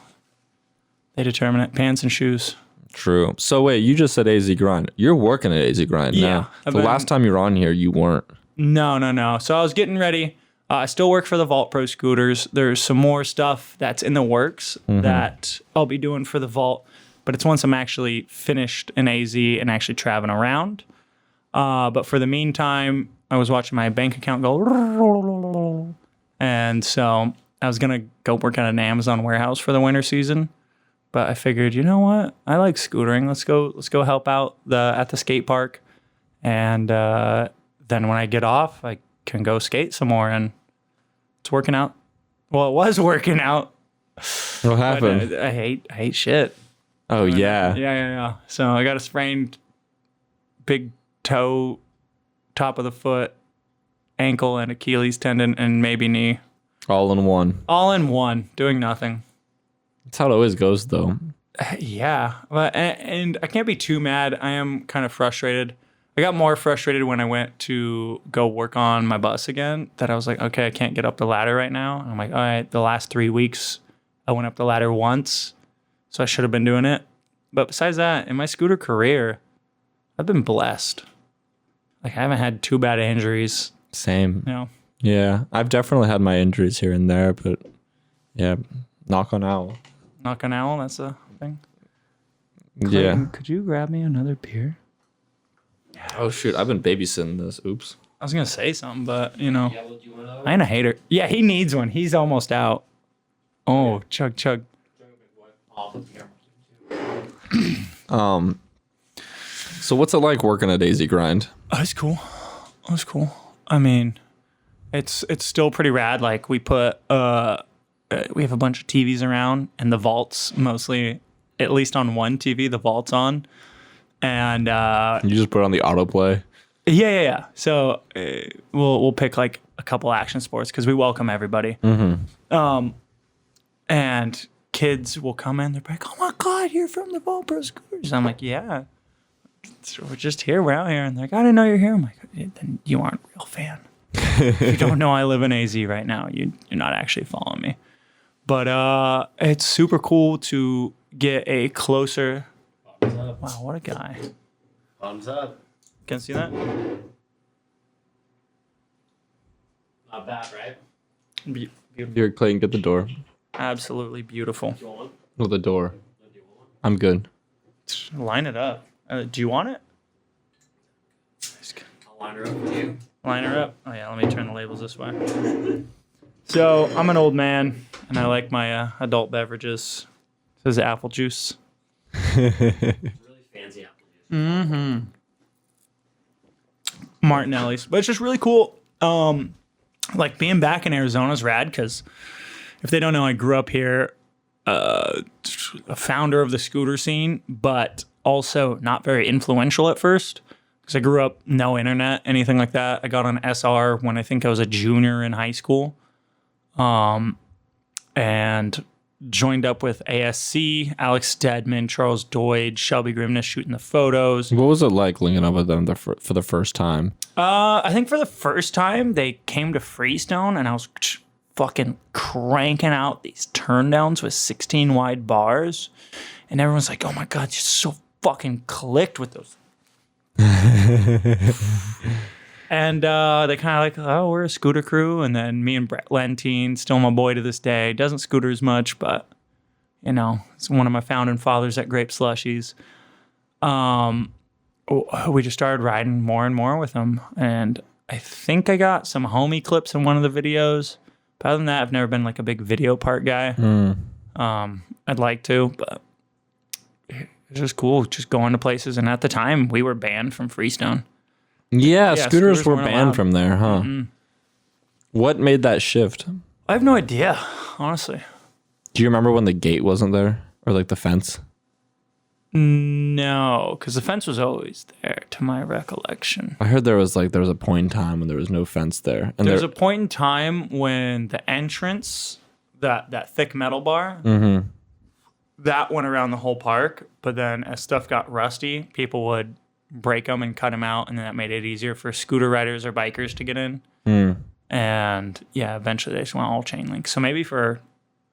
B: They determine it. Pants and shoes.
D: True. So wait, you just said AZ Grind. You're working at AZ Grind
B: Yeah,
D: now.
B: I've
D: The
B: been-
D: last time you were on here, you weren't.
B: No. So I was getting ready. I still work for the Vault Pro scooters. There's some more stuff that's in the works that I'll be doing for the Vault, but it's once I'm actually finished in AZ and actually traveling around. But for the meantime, I was watching my bank account go, and so I was gonna go work at an Amazon warehouse for the winter season. But I figured, you know what? I like scootering. Let's go help out at the skate park, and then when I get off, I can go skate some more, and it's working out. Well, it was working out.
D: What happened?
B: But, I hate shit.
D: Oh yeah.
B: Yeah. So I got a sprained big toe, top of the foot, ankle, and Achilles tendon, and maybe knee.
D: All in one.
B: All in one, doing nothing.
D: That's how it always goes though.
B: Yeah, but and I can't be too mad. I am kind of frustrated. I got more frustrated when I went to go work on my bus again, that I was like, okay, I can't get up the ladder right now. And I'm like, all right, the last 3 weeks, I went up the ladder once, so I should have been doing it. But besides that, in my scooter career, I've been blessed. Like, I haven't had too bad injuries.
D: Same.
B: You know,
D: Yeah, I've definitely had my injuries here and there, but yeah, knock on owl.
B: knock on owl, that's a thing.
D: Yeah.
B: Clayton, could you grab me another beer?
D: Oh shoot, I've been babysitting this. Oops.
B: I was going to say something, but, you know,
C: Yeah, well, do you want to?
B: I ain't a hater. Yeah, he needs one. He's almost out. Oh, chug, chug.
D: So what's it like working a daisy grind?
B: Oh, it's cool. Oh, it's cool. I mean, it's still pretty rad. Like, we put we have a bunch of TVs around, and the vault's mostly, at least on one TV, the vault's on. And
D: You just put on the autoplay.
B: yeah. So we'll pick like a couple action sports because we welcome everybody. And kids will come in. They're like, "Oh my God, you're from the Vault Pro Scooters." I'm like, "Yeah, so we're just here. We're out here." And they're like, "I didn't know you're here." I'm like, "Then you aren't a real fan. If you don't know I live in AZ right now, you're not actually following me." But it's super cool to get a closer. Wow, what a guy!
C: Thumbs up.
B: Can you see that?
C: Not bad, right?
B: Beautiful.
D: Here, Clayton, get the door.
B: Absolutely beautiful.
C: You want one?
D: No, the door.
C: Do you want one?
D: I'm good.
B: Line it up. Do you want it?
C: I'll line her up with you.
B: Line her up. Oh yeah, let me turn the labels this way. So I'm an old man, and I like my adult beverages. It says apple juice.
C: It's really fancy apple juice.
B: Martinelli's, but it's just really cool. Like being back in Arizona is rad because if they don't know, I grew up here, a founder of the scooter scene, but also not very influential at first because I grew up no internet, anything like that. I got on SR when I think I was a junior in high school, and joined up with ASC, Alex Stedman, Charles Doyd, Shelby Grimness shooting the photos.
D: What was it like linking up with them for the first time?
B: I think for the first time they came to Freestone and I was fucking cranking out these turndowns with 16 wide bars, and everyone's like, "Oh my God, you're so fucking clicked with those." And they kind of like, "Oh, we're a scooter crew." And then me and Brett Lentine, still my boy to this day, doesn't scooter as much, but you know, it's one of my founding fathers at Grape Slushies. We just started riding more and more with them, and I think I got some homie clips in one of the videos. But other than that, I've never been like a big video part guy. I'd like to, but it's just cool just going to places. And at the time, we were banned from Freestone.
D: Yeah,
B: Yeah,
D: scooters
B: scooters
D: were
B: weren't
D: banned
B: allowed.
D: from there, huh? What made that shift?
B: I have no idea, honestly.
D: Do you remember when the gate wasn't there? Or like the fence?
B: No, because the fence was always there, to my recollection.
D: I heard there was a point in time when there was no fence there. And
B: There's a point in time when the entrance, that thick metal bar, that went around the whole park. But then as stuff got rusty, people would break them and cut them out, and then that made it easier for scooter riders or bikers to get in. And yeah, eventually they just went all chain link. So maybe for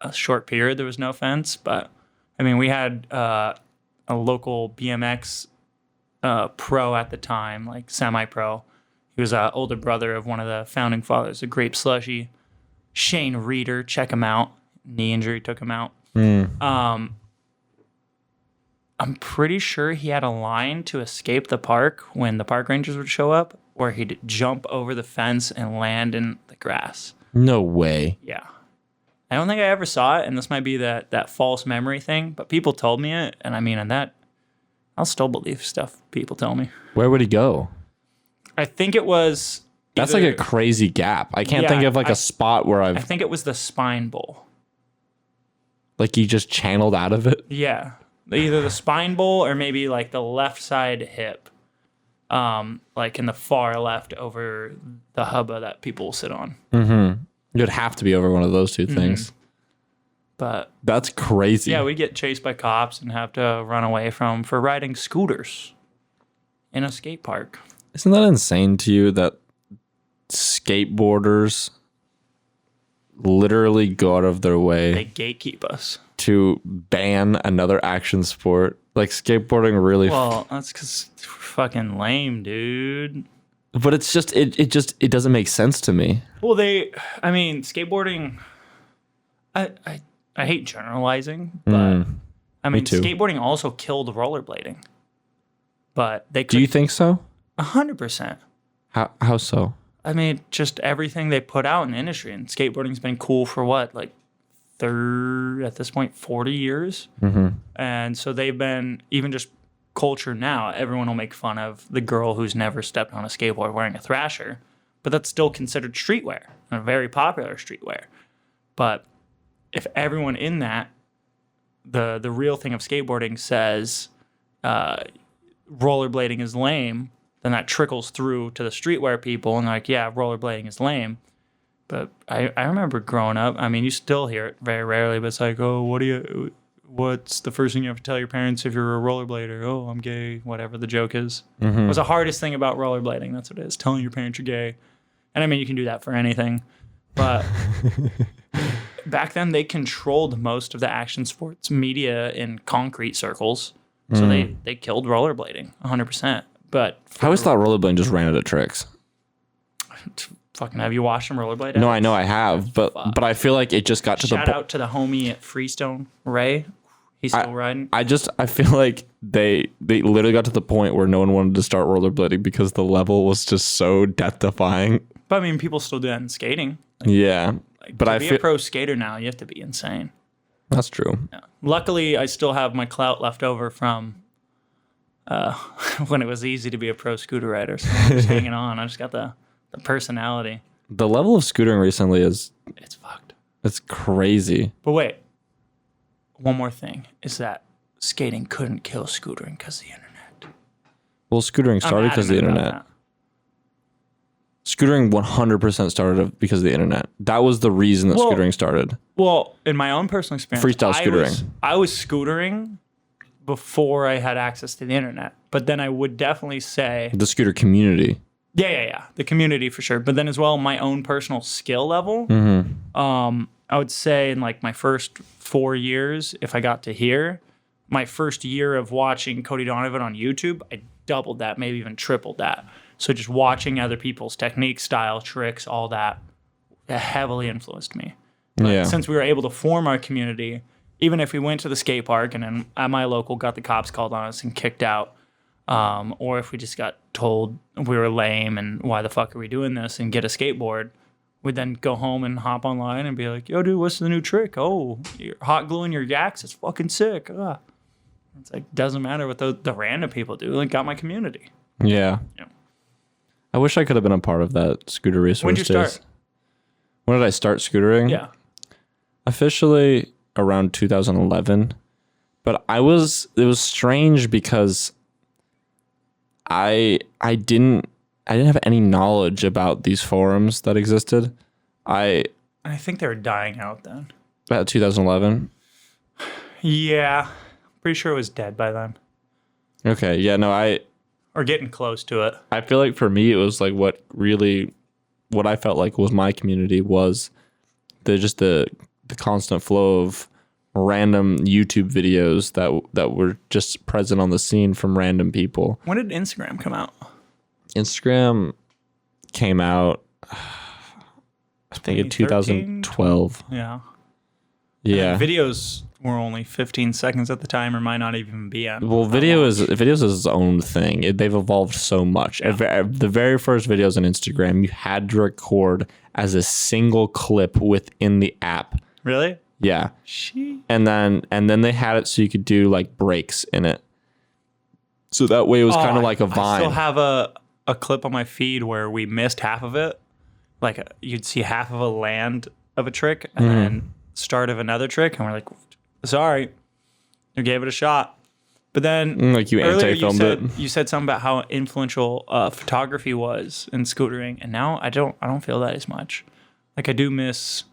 B: a short period there was no fence, but I mean, we had a local BMX pro at the time, like semi-pro. He was an older brother of one of the founding fathers of Grape Slushy, Shane Reeder. Check him out. Knee injury took him out. I'm pretty sure he had a line to escape the park when the park rangers would show up, where he'd jump over the fence and land in the grass.
D: No way.
B: Yeah. I don't think I ever saw it, and this might be that false memory thing, but people told me it, and I mean, and that, I'll still believe stuff people tell me.
D: Where would he go?
B: I think it was...
D: That's like a crazy gap. I can't think of a spot where
B: I think it was the spine bowl.
D: like he just channeled out of it.
B: Yeah. Either the spine bowl or maybe like the left side hip. Like in the far left over the hubba that people will sit on.
D: You'd have to be over one of those two things.
B: But
D: That's crazy.
B: yeah, we get chased by cops and have to run away from for riding scooters. in a skate park.
D: Isn't that insane to you that skateboarders literally go out of their way
B: They gatekeep us.
D: to ban another action sport? Like skateboarding really
B: Well, that's because we're fucking lame, dude.
D: but it's just it doesn't make sense to me.
B: Well, skateboarding. I hate generalizing, but I mean,
D: too.
B: skateboarding also killed rollerblading. But they
D: Do you
B: could
D: think so?
B: 100%.
D: How so?
B: I mean, just everything they put out in the industry, and skateboarding's been cool for what, like, at this point, 40 years.
D: Mm-hmm.
B: And so they've been, even just culture now, everyone will make fun of the girl who's never stepped on a skateboard wearing a Thrasher, but that's still considered streetwear, and a very popular streetwear. But if everyone in that, the real thing of skateboarding says rollerblading is lame, then that trickles through to the streetwear people, and like, yeah, rollerblading is lame. But I remember growing up, I mean, you still hear it very rarely, but it's like, oh, what's the first thing you have to tell your parents if you're a rollerblader? Oh, I'm gay, whatever the joke is.
D: Mm-hmm.
B: It was the hardest thing about rollerblading. That's what it is, telling your parents you're gay. And I mean, you can do that for anything. But back then, they controlled most of the action sports media in concrete circles. So they killed rollerblading 100%. But
D: I always thought rollerblading just ran out of tricks.
B: fucking, have you watched them rollerblade?
D: No, I know I have, but I feel like it just got to the
B: Shout out to the homie at Freestone, Ray. He's still riding.
D: I feel like they literally got to the point where no one wanted to start rollerblading because the level was just so death defying.
B: But I mean, people still do that in skating.
D: Yeah, but
B: to
D: I
B: be
D: feel
B: a pro skater now, you have to be insane.
D: that's true.
B: Yeah. Luckily, I still have my clout left over from when it was easy to be a pro scooter rider. So I'm just hanging on. I just got the personality.
D: The level of scootering recently
B: It's fucked.
D: it's crazy.
B: But wait, one more thing is that skating couldn't kill scootering because of the internet.
D: Well, scootering started because of the
B: adamant about
D: internet. Scootering 100% started because of the internet. That was the reason that
B: Well,
D: scootering started.
B: Well, in my own personal experience,
D: Freestyle scootering.
B: I was scootering before I had access to the internet. But then I would definitely say,
D: The scooter community.
B: yeah, the community for sure. But then as well, my own personal skill level. I would say in like my first 4 years, if I got to here, my first year of watching Cody Donovan on YouTube, I doubled that, maybe even tripled that. So just watching other people's technique, style, tricks, all that heavily influenced me. But
D: Yeah.
B: since we were able to form our community, even if we went to the skate park and then at my local got the cops called on us and kicked out, or if we just got told we were lame and why the fuck are we doing this and get a skateboard, we'd then go home and hop online and be like, yo, dude, what's the new trick? Oh, you're hot gluing your yaks. It's fucking sick. Ah. It's like, doesn't matter what the random people do. Like, got my community.
D: Yeah.
B: Yeah.
D: I wish I could have been a part of that scooter resource.
B: When'd you start?
D: days. When did I start scootering?
B: Yeah.
D: Officially around 2011. But it was strange because I didn't have any knowledge about these forums that existed.
B: I think they were dying out then.
D: About 2011.
B: Yeah. Pretty sure it was dead by then.
D: Okay, yeah, no,
B: Or getting close to it.
D: I feel like for me it was like what I felt like was my community was the constant flow of random YouTube videos that were just present on the scene from random people.
B: When did Instagram come out?
D: Instagram came out I think in
B: 2013,
D: 2012.
B: Yeah.
D: Yeah.
B: And videos were only 15 seconds at the time, or might not even be on.
D: Well, videos is its own thing. They've evolved so much. The very first videos on Instagram, you had to record as a single clip within the app.
B: Really?
D: Yeah.
B: She.
D: And then they had it so you could do like breaks in it. So that way it was kind of like a Vine.
B: I still have a clip on my feed where we missed half of it. Like you'd see half of a land of a trick and then start of another trick, and we're like, sorry, you gave it a shot. But then
D: like you
B: earlier
D: anti-filmed it.
B: You said something about how influential photography was in scootering, and now I don't feel that as much. Like I do miss,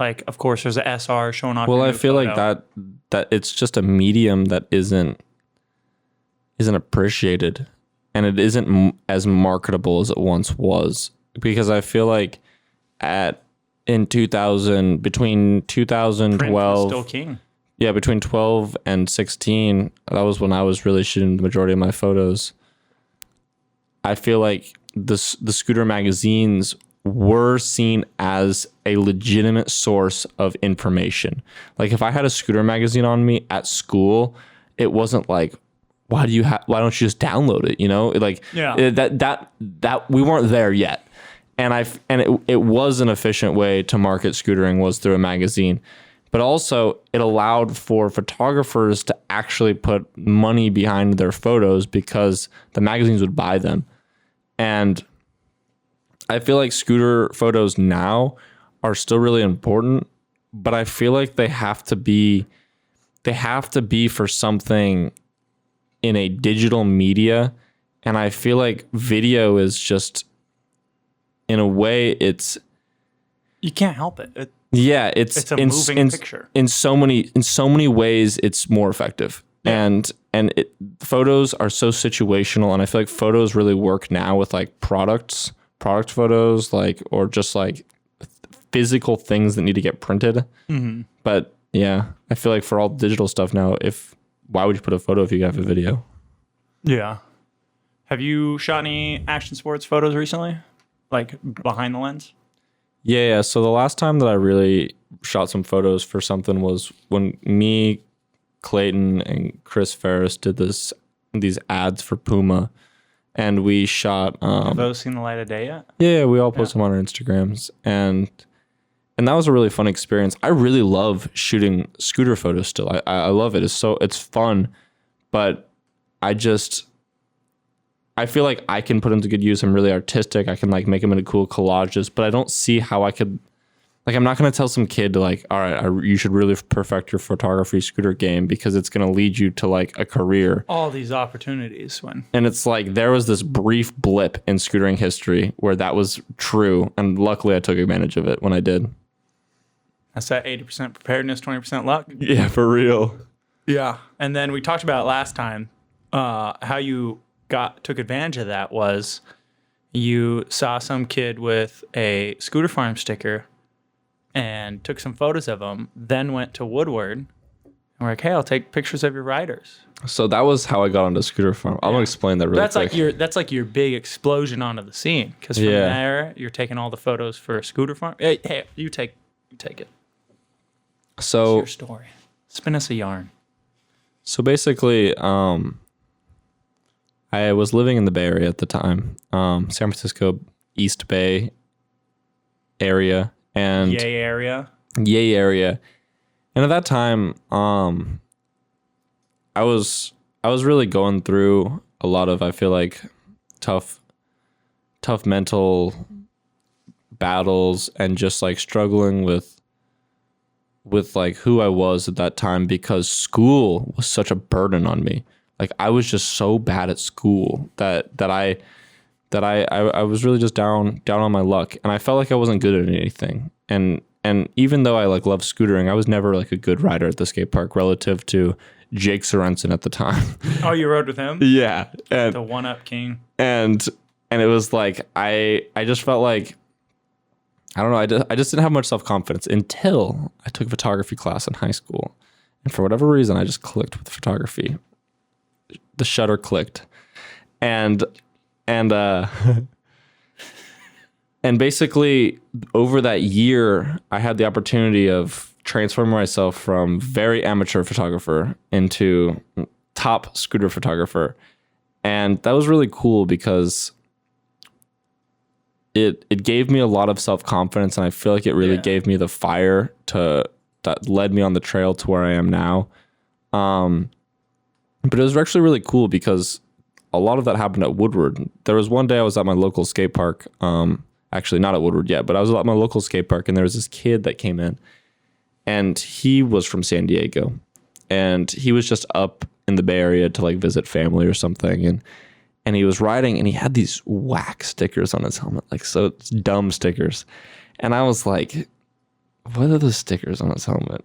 B: like, of course there's a SR showing off.
D: Well,
B: your
D: I
B: new
D: feel
B: photo.
D: like that it's just a medium that isn't appreciated and it isn't as marketable as it once was, because I feel like between
B: Print was
D: 2012,
B: still king.
D: yeah, between 12 and 16, that was when I was really shooting the majority of my photos. I feel like the scooter magazines were seen as a legitimate source of information. Like if I had a scooter magazine on me at school, it wasn't like, why don't you just download it? You know, like that we weren't there yet. And it was an efficient way to market scootering, was through a magazine. But also it allowed for photographers to actually put money behind their photos because the magazines would buy them. And I feel like scooter photos now are still really important, but I feel like they have to be for something in a digital media. And I feel like video is just, in a way,
B: You can't help it.
D: It's
B: a moving picture.
D: In so many ways, it's more effective. Yeah. And photos are so situational, and I feel like photos really work now with like product photos, like, or just like physical things that need to get printed. Mm-hmm. But yeah, I feel like for all digital stuff now, why would you put a photo if you have a video?
B: Yeah. Have you shot any action sports photos recently? Like behind the lens?
D: Yeah. So the last time that I really shot some photos for something was when me, Clayton, and Chris Ferris did these ads for Puma, and we shot.
B: Have those seen the light of day yet?
D: Yeah, we all post them on our Instagrams, and that was a really fun experience. I really love shooting scooter photos still. I love it. It's fun, but I feel like I can put them to good use. I'm really artistic. I can like make them into cool collages, but I don't see how I could. Like, I'm not going to tell some kid to like, all right, you should really perfect your photography scooter game, because it's going to lead you to like a career.
B: All these opportunities And
D: it's like, there was this brief blip in scootering history where that was true. And luckily I took advantage of it when I did.
B: That's that 80% preparedness, 20% luck.
D: Yeah, for real.
B: Yeah. And then we talked about last time, how you took advantage of that was you saw some kid with a Scooter Farm sticker and took some photos of them, then went to Woodward and we're like, hey, I'll take pictures of your riders.
D: So that was how I got onto Scooter Farm. I'm gonna explain that really quick.
B: That's like your big explosion onto the scene, because from there you're taking all the photos for Scooter Farm. Hey, you take it.
D: So
B: it's your story. Spin us a yarn.
D: So basically, I was living in the Bay Area at the time, San Francisco East Bay area, and
B: Yay area.
D: And at that time, I was really going through a lot of, I feel like, tough mental battles, and just like struggling with like who I was at that time, because school was such a burden on me. Like, I was just so bad at school that I was really just down on my luck, and I felt like I wasn't good at anything. And even though I like loved scootering, I was never like a good rider at the skate park relative to Jake Sorensen at the time.
B: Oh, you rode with him?
D: Yeah.
B: The one-up king.
D: And it was like, I just felt like, I don't know, I just didn't have much self-confidence until I took a photography class in high school. And for whatever reason, I just clicked with photography. The shutter clicked. And basically over that year, I had the opportunity of transforming myself from very amateur photographer into top scooter photographer. And that was really cool, because it gave me a lot of self-confidence, and I feel like it really gave me the fire that led me on the trail to where I am now. But it was actually really cool, because a lot of that happened at Woodward. There was one day I was at my local skate park, actually not at Woodward yet, but I was at my local skate park, and there was this kid that came in, and he was from San Diego, and he was just up in the Bay Area to like visit family or something. And he was riding, and he had these whack stickers on his helmet, like so dumb stickers. And I was like, what are those stickers on his helmet?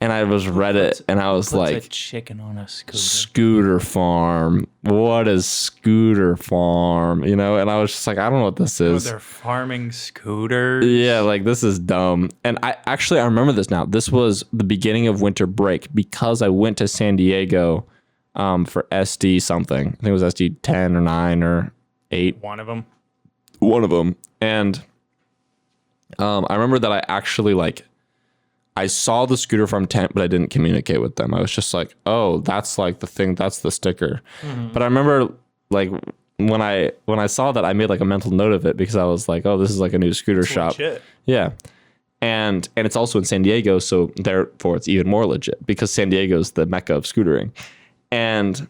D: and I was read it, and I was
B: Puts
D: like,
B: a chicken on a scooter.
D: Scooter Farm. What is Scooter Farm? You know, and I was just like, I don't know what this
B: Oh,
D: is.
B: they're farming scooters.
D: Yeah, like this is dumb. And I remember this now. This was the beginning of winter break because I went to San Diego for SD something. I think it was SD 10 or 9 or 8.
B: One of them.
D: One of them. And I remember that I actually like I saw the Scooter Farm tent, but I didn't communicate with them. I was just like, oh, that's like the thing, that's the sticker. But I remember like when I saw that, I made like a mental note of it because I was like, oh, this is like a new scooter shop.
B: Legit.
D: Yeah. And it's also in San Diego, so therefore it's even more legit because San Diego is the mecca of scootering. And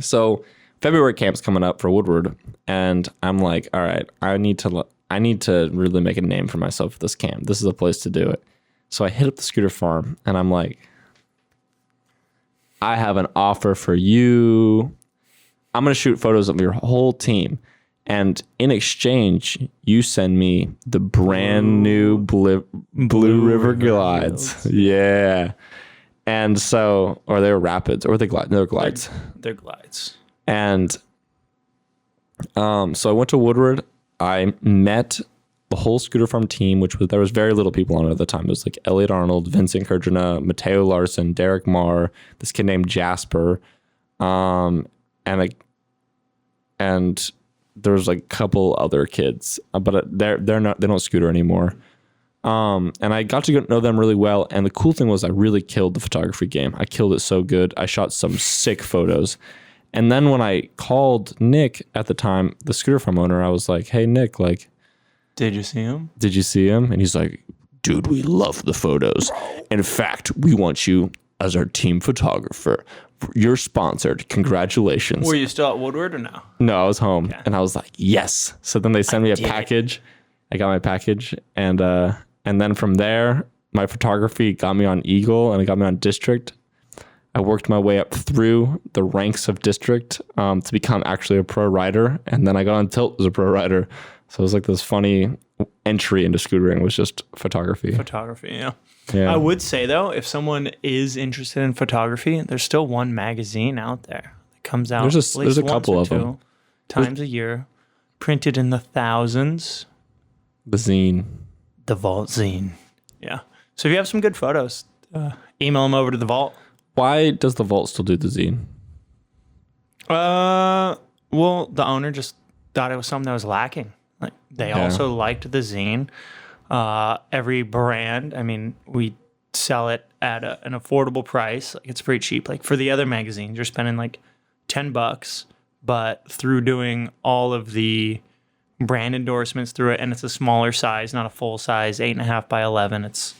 D: so February camp's coming up for Woodward, and I'm like, all right, I need to really make a name for myself for this camp. This is a place to do it. So I hit up the Scooter Farm, and I'm like, I have an offer for you. I'm going to shoot photos of your whole team. And in exchange, you send me the brand new Blue River Glides. Yeah. And so, or they were Rapids, or they were Glides.
B: They're glides.
D: And so I went to Woodward. I met the whole Scooter Farm team, there was very little people on it at the time. It was like Elliot Arnold, Vincent Kurjana, Matteo Larson, Derek Marr, this kid named Jasper, and there was like a couple other kids, but they don't scooter anymore. And I got to know them really well. And the cool thing was I really killed the photography game. I killed it so good. I shot some sick photos. And then when I called Nick at the time, the Scooter Farm owner, I was like, hey, Nick, like,
B: Did you see him?
D: did you see him? And he's like, dude, we love the photos. In fact, we want you as our team photographer. You're sponsored. Congratulations.
B: Were you still at Woodward or no?
D: No, I was home, and I was like, yes. So then they sent me a package. I got my package, and then from there, my photography got me on Eagle, and it got me on District. I worked my way up through the ranks of District to become actually a pro rider, and then I got on Tilt as a pro rider. So it was like this funny entry into scootering was just photography.
B: Photography, yeah.
D: Yeah.
B: I would say though, if someone is interested in photography, there's still one magazine out there that comes out.
D: There's a couple of them
B: times a year, printed in the thousands.
D: The zine.
B: The Vault Zine. Yeah. So if you have some good photos, email them over to the Vault.
D: Why does the Vault still do the zine?
B: Well, the owner just thought it was something that was lacking. Like they also liked the zine. Every brand, I mean, we sell it at an affordable price. Like it's pretty cheap. Like for the other magazines, you're spending like $10, but through doing all of the brand endorsements through it, and it's a smaller size, not a full size, 8.5 by 11. It's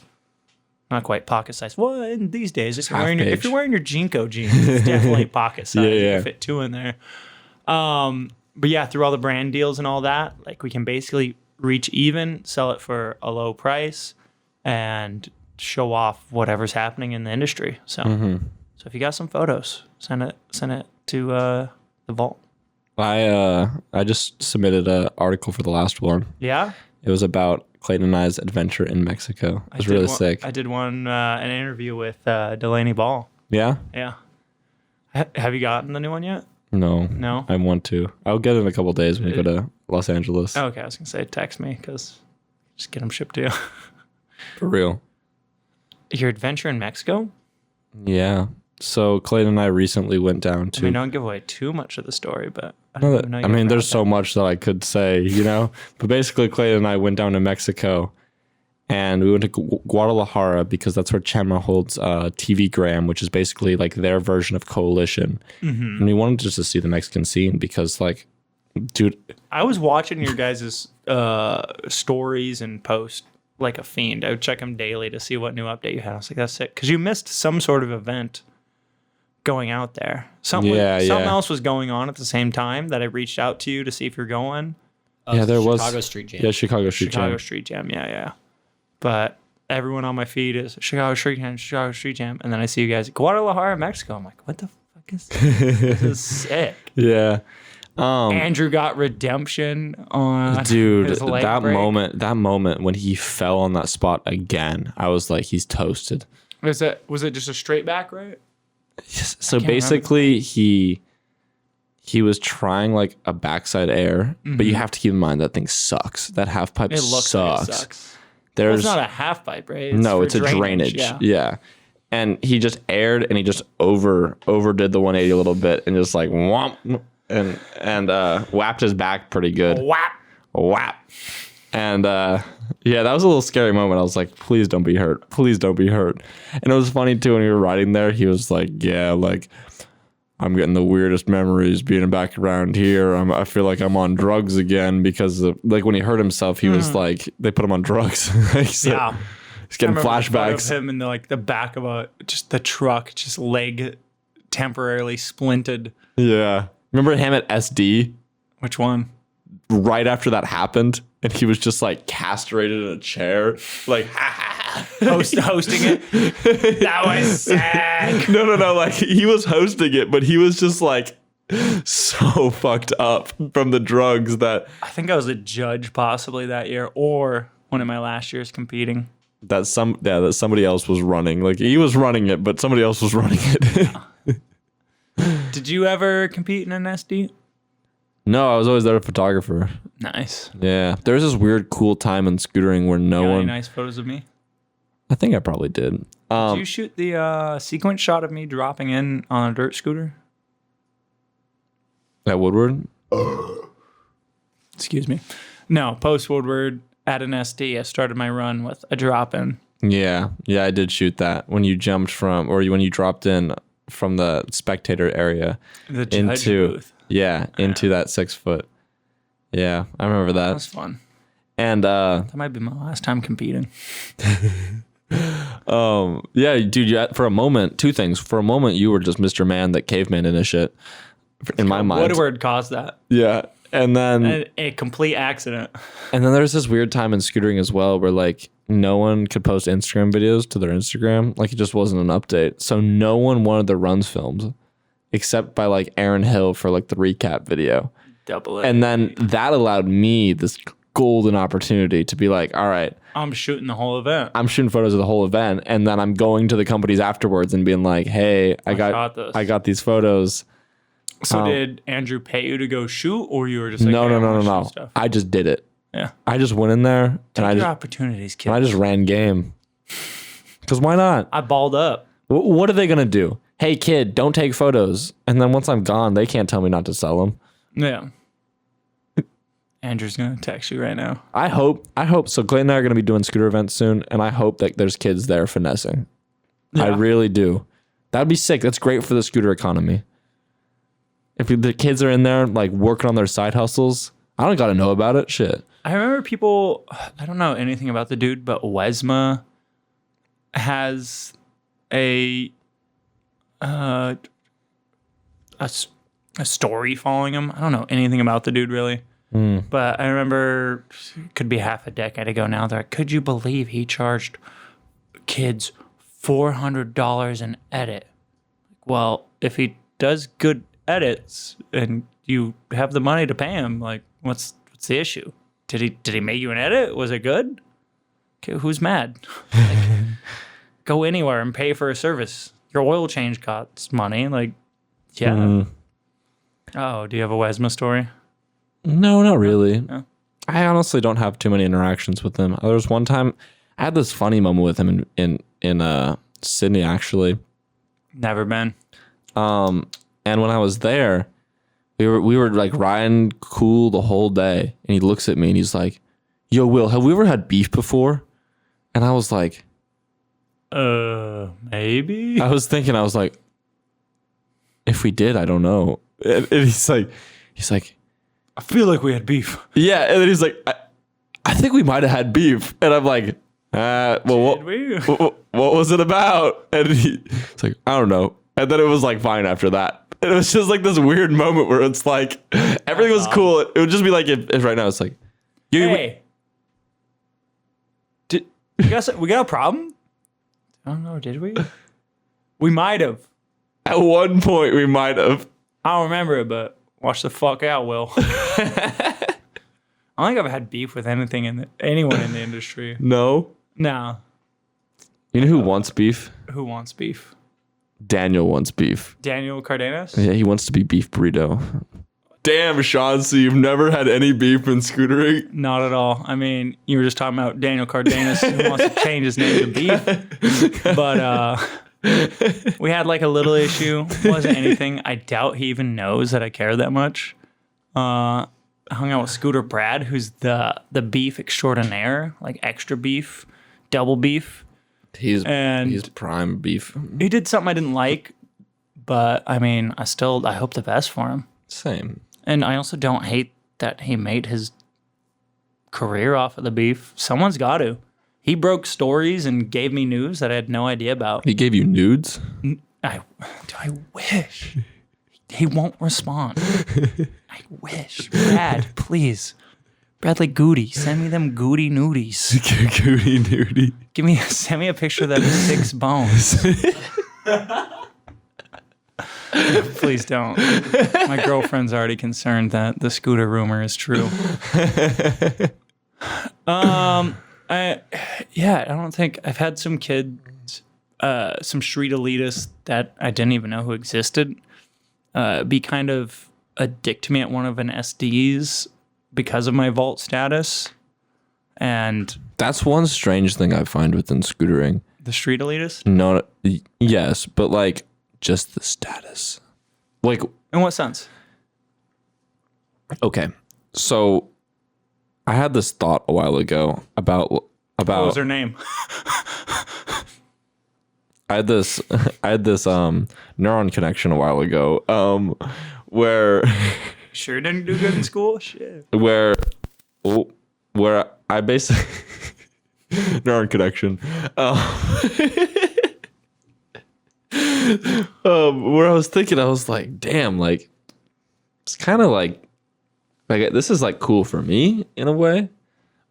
B: not quite pocket size. Well, in these days, if you're wearing your Jinko jeans, it's definitely pocket size. You can fit 2 in there. But yeah, through all the brand deals and all that, like we can basically reach even, sell it for a low price, and show off whatever's happening in the industry. So, so if you got some photos, send it to the Vault.
D: I just submitted an article for the last one.
B: Yeah,
D: it was about Clayton and I's adventure in Mexico. It was really sick.
B: I did an interview with Delaney Ball.
D: Yeah?
B: Yeah. Have you gotten the new one yet?
D: No. I want to. I'll get it in a couple of days when you go to Los Angeles.
B: Oh, okay, I was going to say text me because just get them shipped to you.
D: For real.
B: Your adventure in Mexico?
D: Yeah. So Clayton and I recently went down to...
B: I mean, don't give away too much of the story, but... I
D: mean, there's so much that I could say, you know? But basically, Clayton and I went down to Mexico, and we went to Guadalajara because that's where Chema holds TV Gram, which is basically like their version of Coalition. And we wanted just to see the Mexican scene because, like, dude...
B: I was watching your guys' stories and posts like a fiend. I would check them daily to see what new update you had. I was like, that's sick. Because you missed some sort of event going out there. Something else was going on at the same time that I reached out to you to see if you're going.
D: Yeah, there was
C: Chicago Street Jam.
D: Yeah, Chicago Street Jam.
B: Chicago Street Jam, yeah. But everyone on my feed is Chicago Street Jam, and then I see you guys Guadalajara, Mexico. I'm like, what the fuck is this? This is sick.
D: Yeah.
B: Andrew got redemption on
D: dude,
B: his leg
D: that
B: break.
D: moment when he fell on that spot again, I was like, he's toasted.
B: Was it just a straight back, right?
D: So basically, he was trying like a backside air, but you have to keep in mind that thing sucks. That half pipe
B: It looks
D: sucks.
B: like it sucks.
D: There's
B: It's not a half pipe, right?
D: no,
B: for
D: it's a drainage.
B: Yeah.
D: Yeah. And he just aired and he just overdid the 180 a little bit and just like whomp and whapped his back pretty good.
B: Whap.
D: Whap. And yeah, that was a little scary moment. I was like, please don't be hurt. Please don't be hurt. And it was funny too when we were riding there, he was like, yeah, like I'm getting the weirdest memories being back around here. I feel like I'm on drugs again because of, like when he hurt himself, he was like, they put him on drugs.
B: Yeah.
D: He's getting
B: I remember a photo
D: flashbacks.
B: of him in the back of just the truck, just leg temporarily splinted.
D: Yeah. Remember him at SD
B: Which one?
D: right after that happened? And he was just like castrated in a chair, like
B: Hosting it. That was sick.
D: No. Like he was hosting it, but he was just like so fucked up from the drugs that
B: I think I was a judge possibly that year, or one of my last years competing.
D: that somebody else was running. Like he was running it, but somebody else was running it.
B: Did you ever compete in an SD?
D: No, I was always there a photographer.
B: Nice.
D: Yeah, there's this weird cool time in scootering where no
B: Got any
D: one.
B: nice photos of me?
D: I think I probably did.
B: Did you shoot the sequence shot of me dropping in on a dirt scooter?
D: At Woodward.
B: Excuse me. No, post Woodward at an SD. I started my run with a drop in.
D: Yeah, I did shoot that when you jumped from, or when you dropped in from the spectator area
B: The judge booth.
D: into that 6 foot. Yeah, I remember
B: That
D: that.
B: was fun.
D: And
B: That might be my last time competing.
D: yeah, dude, for a moment, two things. For a moment, you were just Mr. Man, that caveman in his shit. In my mind.
B: Woodward caused that.
D: Yeah. And then
B: A complete accident.
D: And then there's this weird time in scootering as well where like no one could post Instagram videos to their Instagram. Like it just wasn't an update. So no one wanted their runs filmed except by like Aaron Hill for like the recap video.
B: Double it.
D: And then that allowed me this golden opportunity to be like, all right,
B: I'm shooting the whole event.
D: I'm shooting photos of the whole event. And then I'm going to the companies afterwards and being like, hey, I
B: shot this.
D: got these photos.
B: So did Andrew pay you to go shoot, or you were just like,
D: No.
B: hey, I wanna shoot stuff?
D: I just did it.
B: Yeah.
D: I just went in there and
B: Take
D: I
B: your
D: just
B: opportunities, kid.
D: and I just ran game. Because why not?
B: I balled up.
D: What are they going to do? Hey, kid, don't take photos. And then once I'm gone, they can't tell me not to sell them.
B: Yeah. Andrew's gonna text you right now.
D: I hope. So Clayton and I are going to be doing scooter events soon, and I hope that there's kids there finessing. I
B: Yeah.
D: really do. That'd be sick. That's great for the scooter economy. If the kids are in there, like, working on their side hustles, I don't got to know about it. Shit.
B: I remember people. I don't know anything about the dude, but Wesma has a story following him. I don't know anything about the dude really. But I remember, it could be half a decade ago now, that could you believe he charged kids $400 an edit? Well, if he does good edits and you have the money to pay him, like what's the issue? Did he make you an edit? Was it good? Okay, who's mad? Like, go anywhere and pay for a service. Your oil change costs money. Like, yeah. Oh, do you have a Wesma story?
D: No, not really.
B: No.
D: I honestly don't have too many interactions with him. There was one time I had this funny moment with him in Sydney, actually.
B: Never been.
D: And when I was there, we were like riding cool the whole day, and he looks at me and he's like, "Yo, Will, have we ever had beef before?" And I was like,
B: Maybe.
D: I was like, if we did, I don't know. And he's like,
B: I feel like we had beef.
D: yeah. And then he's like, I think we might have had beef. And I'm like, well,
B: Did we?
D: what was it about? And it's like, I don't know. And then it was like fine after that. And it was just like this weird moment where it's like everything was cool. It would just be like if right now it's like,
B: Hey. Did we got a problem? I don't know, did we? We might have.
D: at one point we might have.
B: I don't remember it, but watch the fuck out, Will. I don't think I've had beef with anyone in the industry.
D: No.
B: No.
D: You know who wants beef?
B: Who wants beef?
D: Daniel wants beef.
B: Daniel Cardenas?
D: Yeah, he wants to be beef burrito. Damn, Sean, so you've never had any beef in scootering?
B: Not at all. I mean, you were just talking about Daniel Cardenas who wants to change his name to beef. But we had like a little issue. Wasn't anything. I doubt he even knows that I care that much. I hung out with Scooter Brad, who's the beef extraordinaire, like extra beef, double beef.
D: He's
B: And
D: prime beef.
B: he did something I didn't like, but I mean, I hope the best for him.
D: Same.
B: And I also don't hate that he made his career off of the beef. Someone's got to. He broke stories and gave me news that I had no idea about.
D: He gave you nudes?
B: I wish. He won't respond. I wish. Brad, please. Bradley Goody, send me them Goody nudies.
D: Goody nudie.
B: Send me a picture of them 6 bones. Please don't. My girlfriend's already concerned that the Scooter rumor is true. I don't think I've had some kids, some street elitists that I didn't even know who existed, be kind of a dick to me at one of an SDs because of my vault status. And
D: That's one strange thing I find within scootering.
B: the street elitist?
D: No, yes, but like just the status. Like,
B: In what sense?
D: okay, so I had this thought a while ago about
B: What was her name?
D: I had this neuron connection a while ago where
B: Sure didn't do good in school? Shit.
D: where I basically neuron connection where I was thinking, I was like, damn, like it's kind of like this is like cool for me in a way,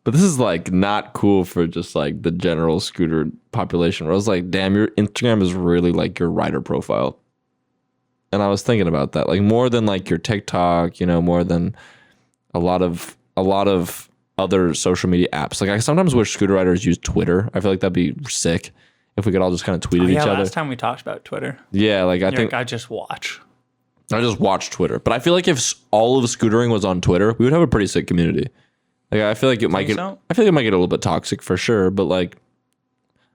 D: but this is like not cool for just like the general scooter population. Where I was like, damn, your Instagram is really like your rider profile. And I was thinking about that, like more than like your TikTok, more than a lot of other social media apps. Like I sometimes wish scooter riders use Twitter. I feel like that'd be sick if we could all just kind of tweet at each other.
B: Last time we talked about Twitter.
D: Yeah, like I
B: You're
D: think
B: like, I just watch.
D: I just watch Twitter, but I feel like if all of scootering was on Twitter, we would have a pretty sick community. Like I feel like it might get,
B: so?
D: I feel like it might get a little bit toxic for sure, but like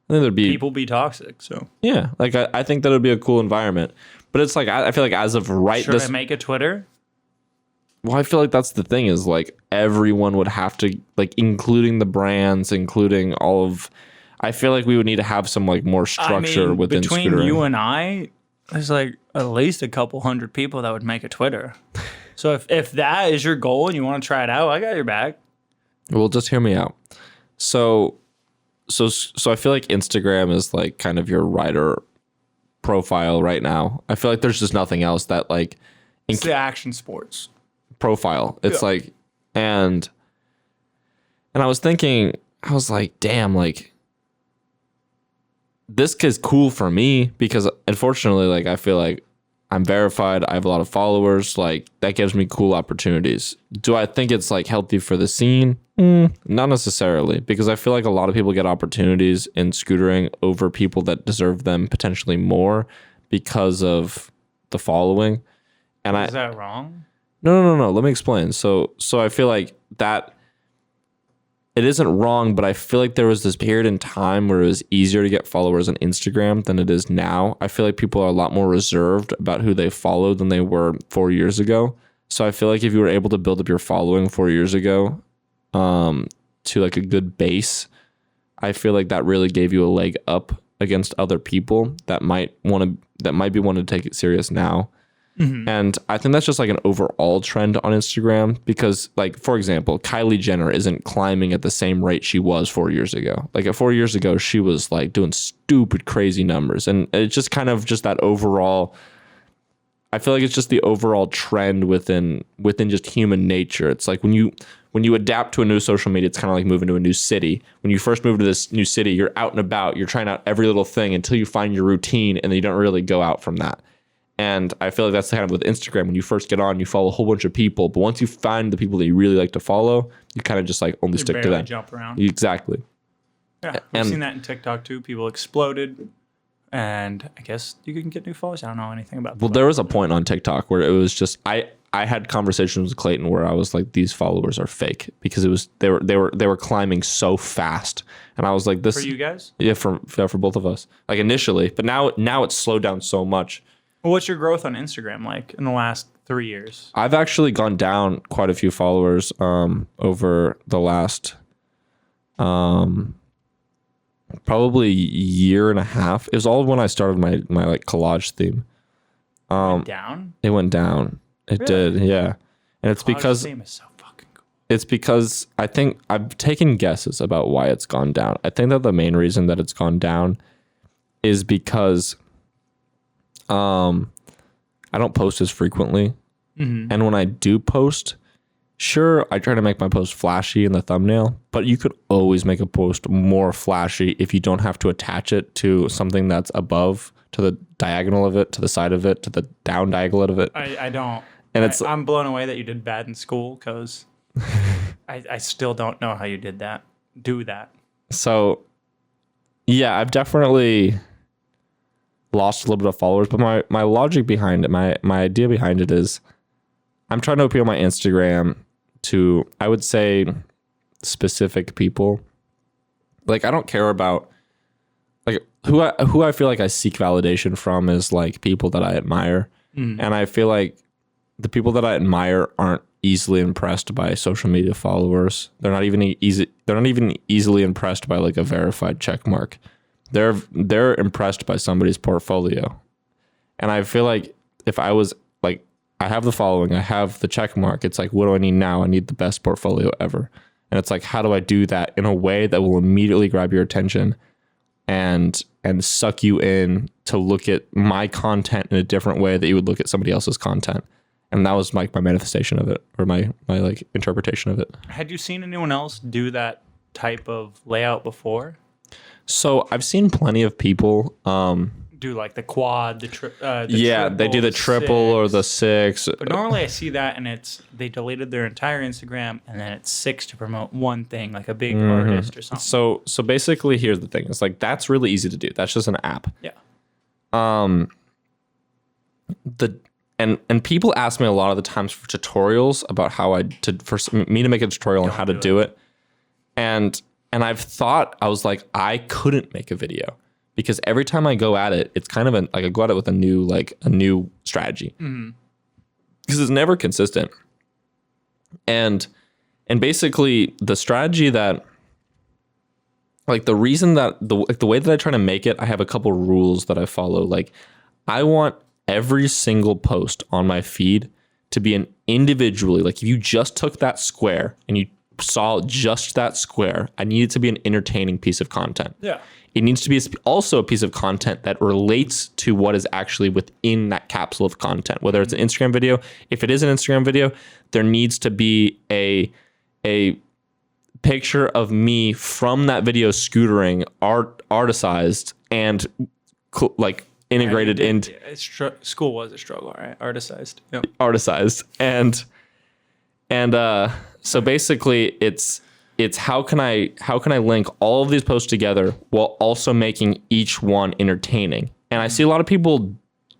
D: I think there'd be
B: People be toxic, so.
D: yeah, like I think that would be a cool environment. But it's like I feel like as of
B: Should I make a Twitter?
D: well, I feel like that's the thing is like everyone would have to like including the brands, including all of. I feel like we would need to have some like more structure within
B: between
D: scootering.
B: you and I, there's like at least a couple hundred people that would make a Twitter. So if that is your goal and you want to try it out, I got your back.
D: Well, just hear me out. So I feel like Instagram is like kind of your rider profile right now. I feel like there's just nothing else that like
B: It's the action sports.
D: profile. It's like and I was thinking, I was like, damn, like this is cool for me because unfortunately, like I feel like I'm verified. I have a lot of followers. Like that gives me cool opportunities. Do I think it's like healthy for the scene? Not necessarily, because I feel like a lot of people get opportunities in scootering over people that deserve them potentially more because of the following. And
B: Is that wrong?
D: No. Let me explain. So I feel like that it isn't wrong, but I feel like there was this period in time where it was easier to get followers on Instagram than it is now. I feel like people are a lot more reserved about who they follow than they were 4 years ago. So I feel like if you were able to build up your following 4 years ago to like a good base, I feel like that really gave you a leg up against other people that might be wanting to take it serious now. Mm-hmm. And I think that's just like an overall trend on Instagram because, like, for example, Kylie Jenner isn't climbing at the same rate she was 4 years ago. Like 4 years ago, she was like doing stupid, crazy numbers. And it's just kind of just that overall, I feel like it's just the overall trend within just human nature. It's like when you adapt to a new social media, it's kind of like moving to a new city. When you first move to this new city, you're out and about, you're trying out every little thing until you find your routine and then you don't really go out from that. And I feel like that's kind of with Instagram. When you first get on, you follow a whole bunch of people. But once you find the people that you really like to follow, you kind of just like only stick to them.
B: Jump around.
D: Exactly.
B: Yeah, we've
D: And-
B: seen that in TikTok too. People exploded, and I guess you can get new followers. I don't know anything about.
D: Well, there was a point on TikTok where it was just I had conversations with Clayton where I was like, these followers are fake because they were climbing so fast, and I was like, this
B: for you guys.
D: yeah for both of us like initially, but now it's slowed down so much.
B: Well, what's your growth on Instagram like in the last 3 years?
D: I've actually gone down quite a few followers over the last probably year and a half. It was all when I started my like collage theme.
B: Down.
D: It went down. It
B: Really?
D: did, yeah. And it's because
B: Theme is so fucking cool.
D: it's because I think I've taken guesses about why it's gone down. I think that the main reason that it's gone down is because I don't post as frequently. And when I do post, sure, I try to make my post flashy in the thumbnail, but you could always make a post more flashy if you don't have to attach it to something that's above, to the diagonal of it, to the side of it, to the down diagonal of it.
B: I don't.
D: And it's
B: I'm blown away that you did bad in school because I still don't know how you did that. Do that.
D: so yeah, I've definitely lost a little bit of followers, but my logic behind it, my idea behind it is I'm trying to appeal my Instagram to, I would say, specific people. Like I don't care about like who I feel like I seek validation from is like people that I admire. And I feel like the people that I admire aren't easily impressed by social media followers. They're not even easily impressed by like a verified check mark. They're impressed by somebody's portfolio. And I feel like if I was like, I have the following, I have the check mark. It's like, what do I need now? I need the best portfolio ever. And it's like, how do I do that in a way that will immediately grab your attention and suck you in to look at my content in a different way that you would look at somebody else's content. And that was like my manifestation of it, or my like interpretation of it.
B: Had you seen anyone else do that type of layout before?
D: So I've seen plenty of people.
B: Do like the quad, the
D: Yeah, they do the triple or the six.
B: But normally I see that and they deleted their entire Instagram and then it's 6 to promote one thing, like a big artist or something.
D: So basically, here's the thing: it's like that's really easy to do. That's just an app.
B: Yeah.
D: And people ask me a lot of the times for tutorials about for me to make a tutorial on how to do it. And I've thought, I was like, I couldn't make a video because every time I go at it, it's kind of like I go at it with a new strategy because it's never consistent. And basically the strategy that, like the reason that the way that I try to make it, I have a couple rules that I follow. Like I want every single post on my feed to be an individually, like if you just took that square and you saw just that square, I need it to be an entertaining piece of content.
B: Yeah.
D: It needs to be also a piece of content that relates to what is actually within that capsule of content, whether it's an Instagram video. If it is an Instagram video, there needs to be a picture of me from that video scootering, artisized and like integrated into
B: school was a struggle, right? Artisized. Yeah.
D: artisized and so basically it's how can I link all of these posts together while also making each one entertaining. And I see a lot of people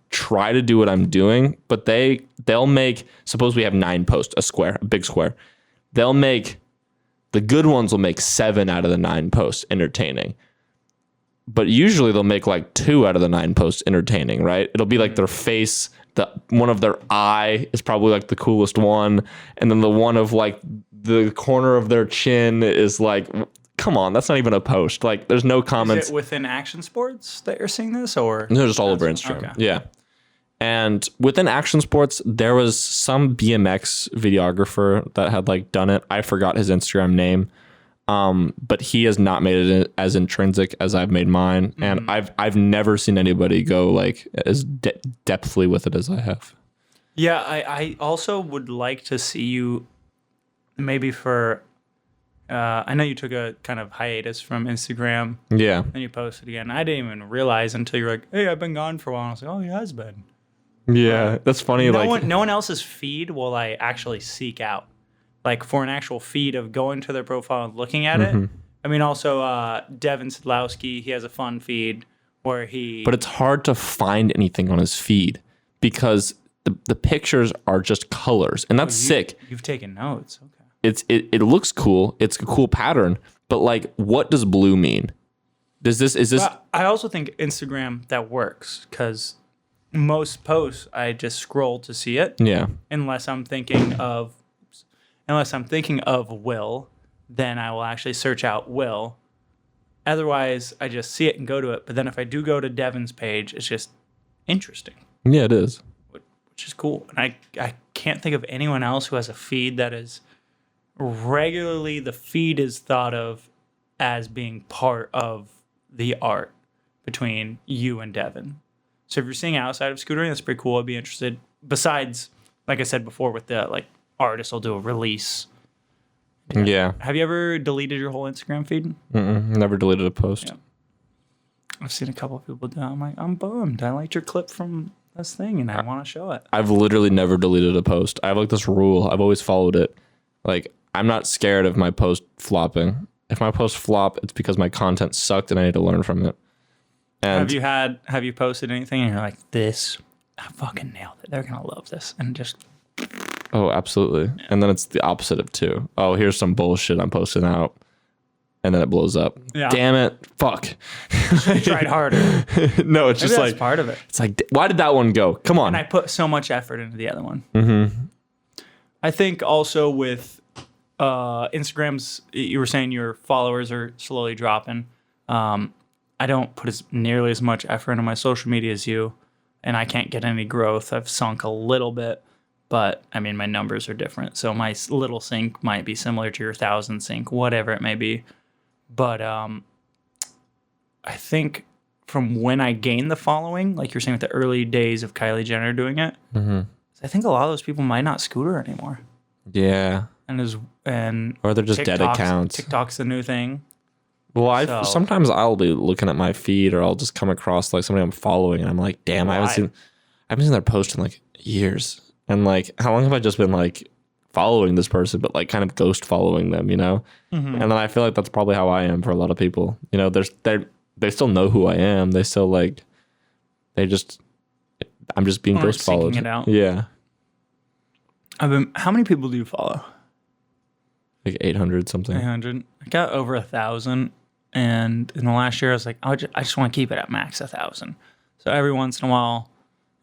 D: try to do what I'm doing, but they'll make, suppose we have 9 posts, a big square, they'll make, the good ones will make 7 out of the 9 posts entertaining. But usually they'll make like 2 out of the 9 posts entertaining, right? It'll be like their face, one of their eye is probably like the coolest one. And then the one of like the corner of their chin is like, come on, that's not even a post. Like there's no comments.
B: Is it within action sports that you're seeing this or?
D: No, just all over Instagram.
B: Okay.
D: Yeah. And within action sports, there was some BMX videographer that had like done it. I forgot his Instagram name. But he has not made it as intrinsic as I've made mine. And I've never seen anybody go like as depthly with it as I have.
B: Yeah, I also would like to see you maybe for, I know you took a kind of hiatus from Instagram.
D: Yeah.
B: And you posted again. I didn't even realize until you're like, hey, I've been gone for a while. I was like, oh, he has been.
D: Yeah. That's funny.
B: No one else's feed will I actually seek out. Like for an actual feed of going to their profile and looking at it, I mean, also Devin Sadlowski, he has a fun feed where
D: But it's hard to find anything on his feed because the pictures are just colors, and that's sick.
B: You've taken notes. Okay.
D: It looks cool. It's a cool pattern, but like, what does blue mean? Is this?
B: Well, I also think Instagram that works because most posts I just scroll to see it.
D: Yeah.
B: Unless I'm thinking of Will, then I will actually search out Will. Otherwise, I just see it and go to it. But then if I do go to Devin's page, it's just interesting,
D: Yeah, it is.
B: which is cool. And I can't think of anyone else who has a feed that is regularly, the feed is thought of as being part of the art between you and Devin. So if you're seeing outside of Scootering, that's pretty cool. I'd be interested. Besides, like I said before, with the like artists will do a release.
D: Yeah.
B: Have you ever deleted your whole Instagram feed?
D: Never deleted a post.
B: Yeah. I've seen a couple of people do that. I'm like, I'm bummed. I liked your clip from this thing and I want to show it.
D: I've literally never deleted a post. I have like this rule. I've always followed it. Like, I'm not scared of my post flopping. If my posts flop, it's because my content sucked and I need to learn from it. And
B: Have you posted anything and you're like, this, I fucking nailed it. They're going to love this. And just,
D: oh, absolutely. Yeah. And then it's the opposite of two. Oh, here's some bullshit I'm posting out. And then it blows up.
B: Yeah.
D: Damn it. Fuck.
B: tried harder.
D: No, it's
B: Maybe
D: just
B: that's
D: like,
B: part of it.
D: it's like, why did that one go? Come on.
B: And I put so much effort into the other one. Mm-hmm. I think also with Instagram's, you were saying your followers are slowly dropping. I don't put nearly as much effort into my social media as you, and I can't get any growth. I've sunk a little bit, but I mean, my numbers are different. So my little sink might be similar to your 1,000 sink, whatever it may be. But I think from when I gained the following, like you're saying with the early days of Kylie Jenner doing it, I think a lot of those people might not scooter anymore.
D: Yeah.
B: Or
D: they're just dead accounts.
B: TikTok's the new thing.
D: Well, sometimes I'll be looking at my feed, or I'll just come across like somebody I'm following, and I'm like, damn, I haven't seen their post in like years. And like, how long have I just been like following this person, but like kind of ghost following them, you know? Mm-hmm. And then I feel like that's probably how I am for a lot of people. You know, they still know who I am. They still like, I'm just being ghost followed.
B: Seeking it out.
D: Yeah.
B: How many people do you follow?
D: Like 800 something.
B: 800. I got over 1,000. And in the last year, I was like, I just want to keep it at max 1,000. So every once in a while,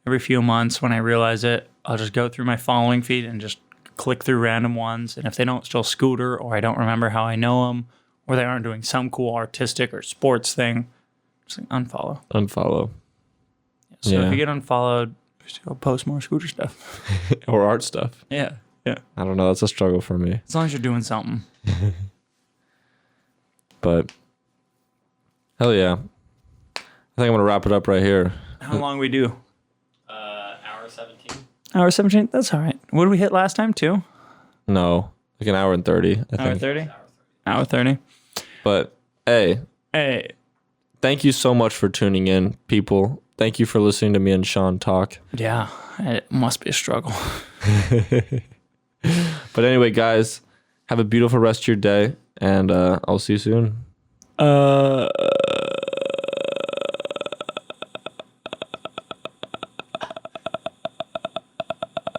B: every few months when I realize it, I'll just go through my following feed and just click through random ones. And if they don't still scooter, or I don't remember how I know them, or they aren't doing some cool artistic or sports thing, just like unfollow. So if you get unfollowed, just go post more scooter stuff.
D: Or art stuff.
B: Yeah.
D: I don't know. That's a struggle for me.
B: As long as you're doing something.
D: But hell yeah. I think I'm going to wrap it up right here.
B: How long we do?
C: Hour 17.
B: Hour 17? That's all right. What did we hit last time, too?
D: No, like an hour and 30, I think.
B: Hour 30? Hour 30.
D: But hey, thank you so much for tuning in, people. Thank you for listening to me and Sean talk.
B: Yeah, it must be a struggle.
D: But anyway, guys, have a beautiful rest of your day, and I'll see you soon.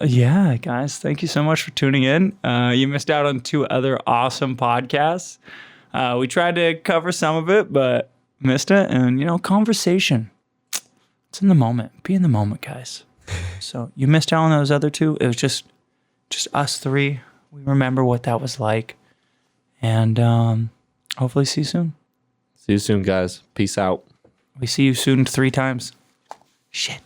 B: Yeah, guys, thank you so much for tuning in. You missed out on 2 other awesome podcasts. We tried to cover some of it, but missed it. And, conversation. It's in the moment. Be in the moment, guys. So you missed out on those other 2. It was just us 3. We remember what that was like. And hopefully see you soon.
D: See you soon, guys. Peace out.
B: We see you soon 3 times. Shit.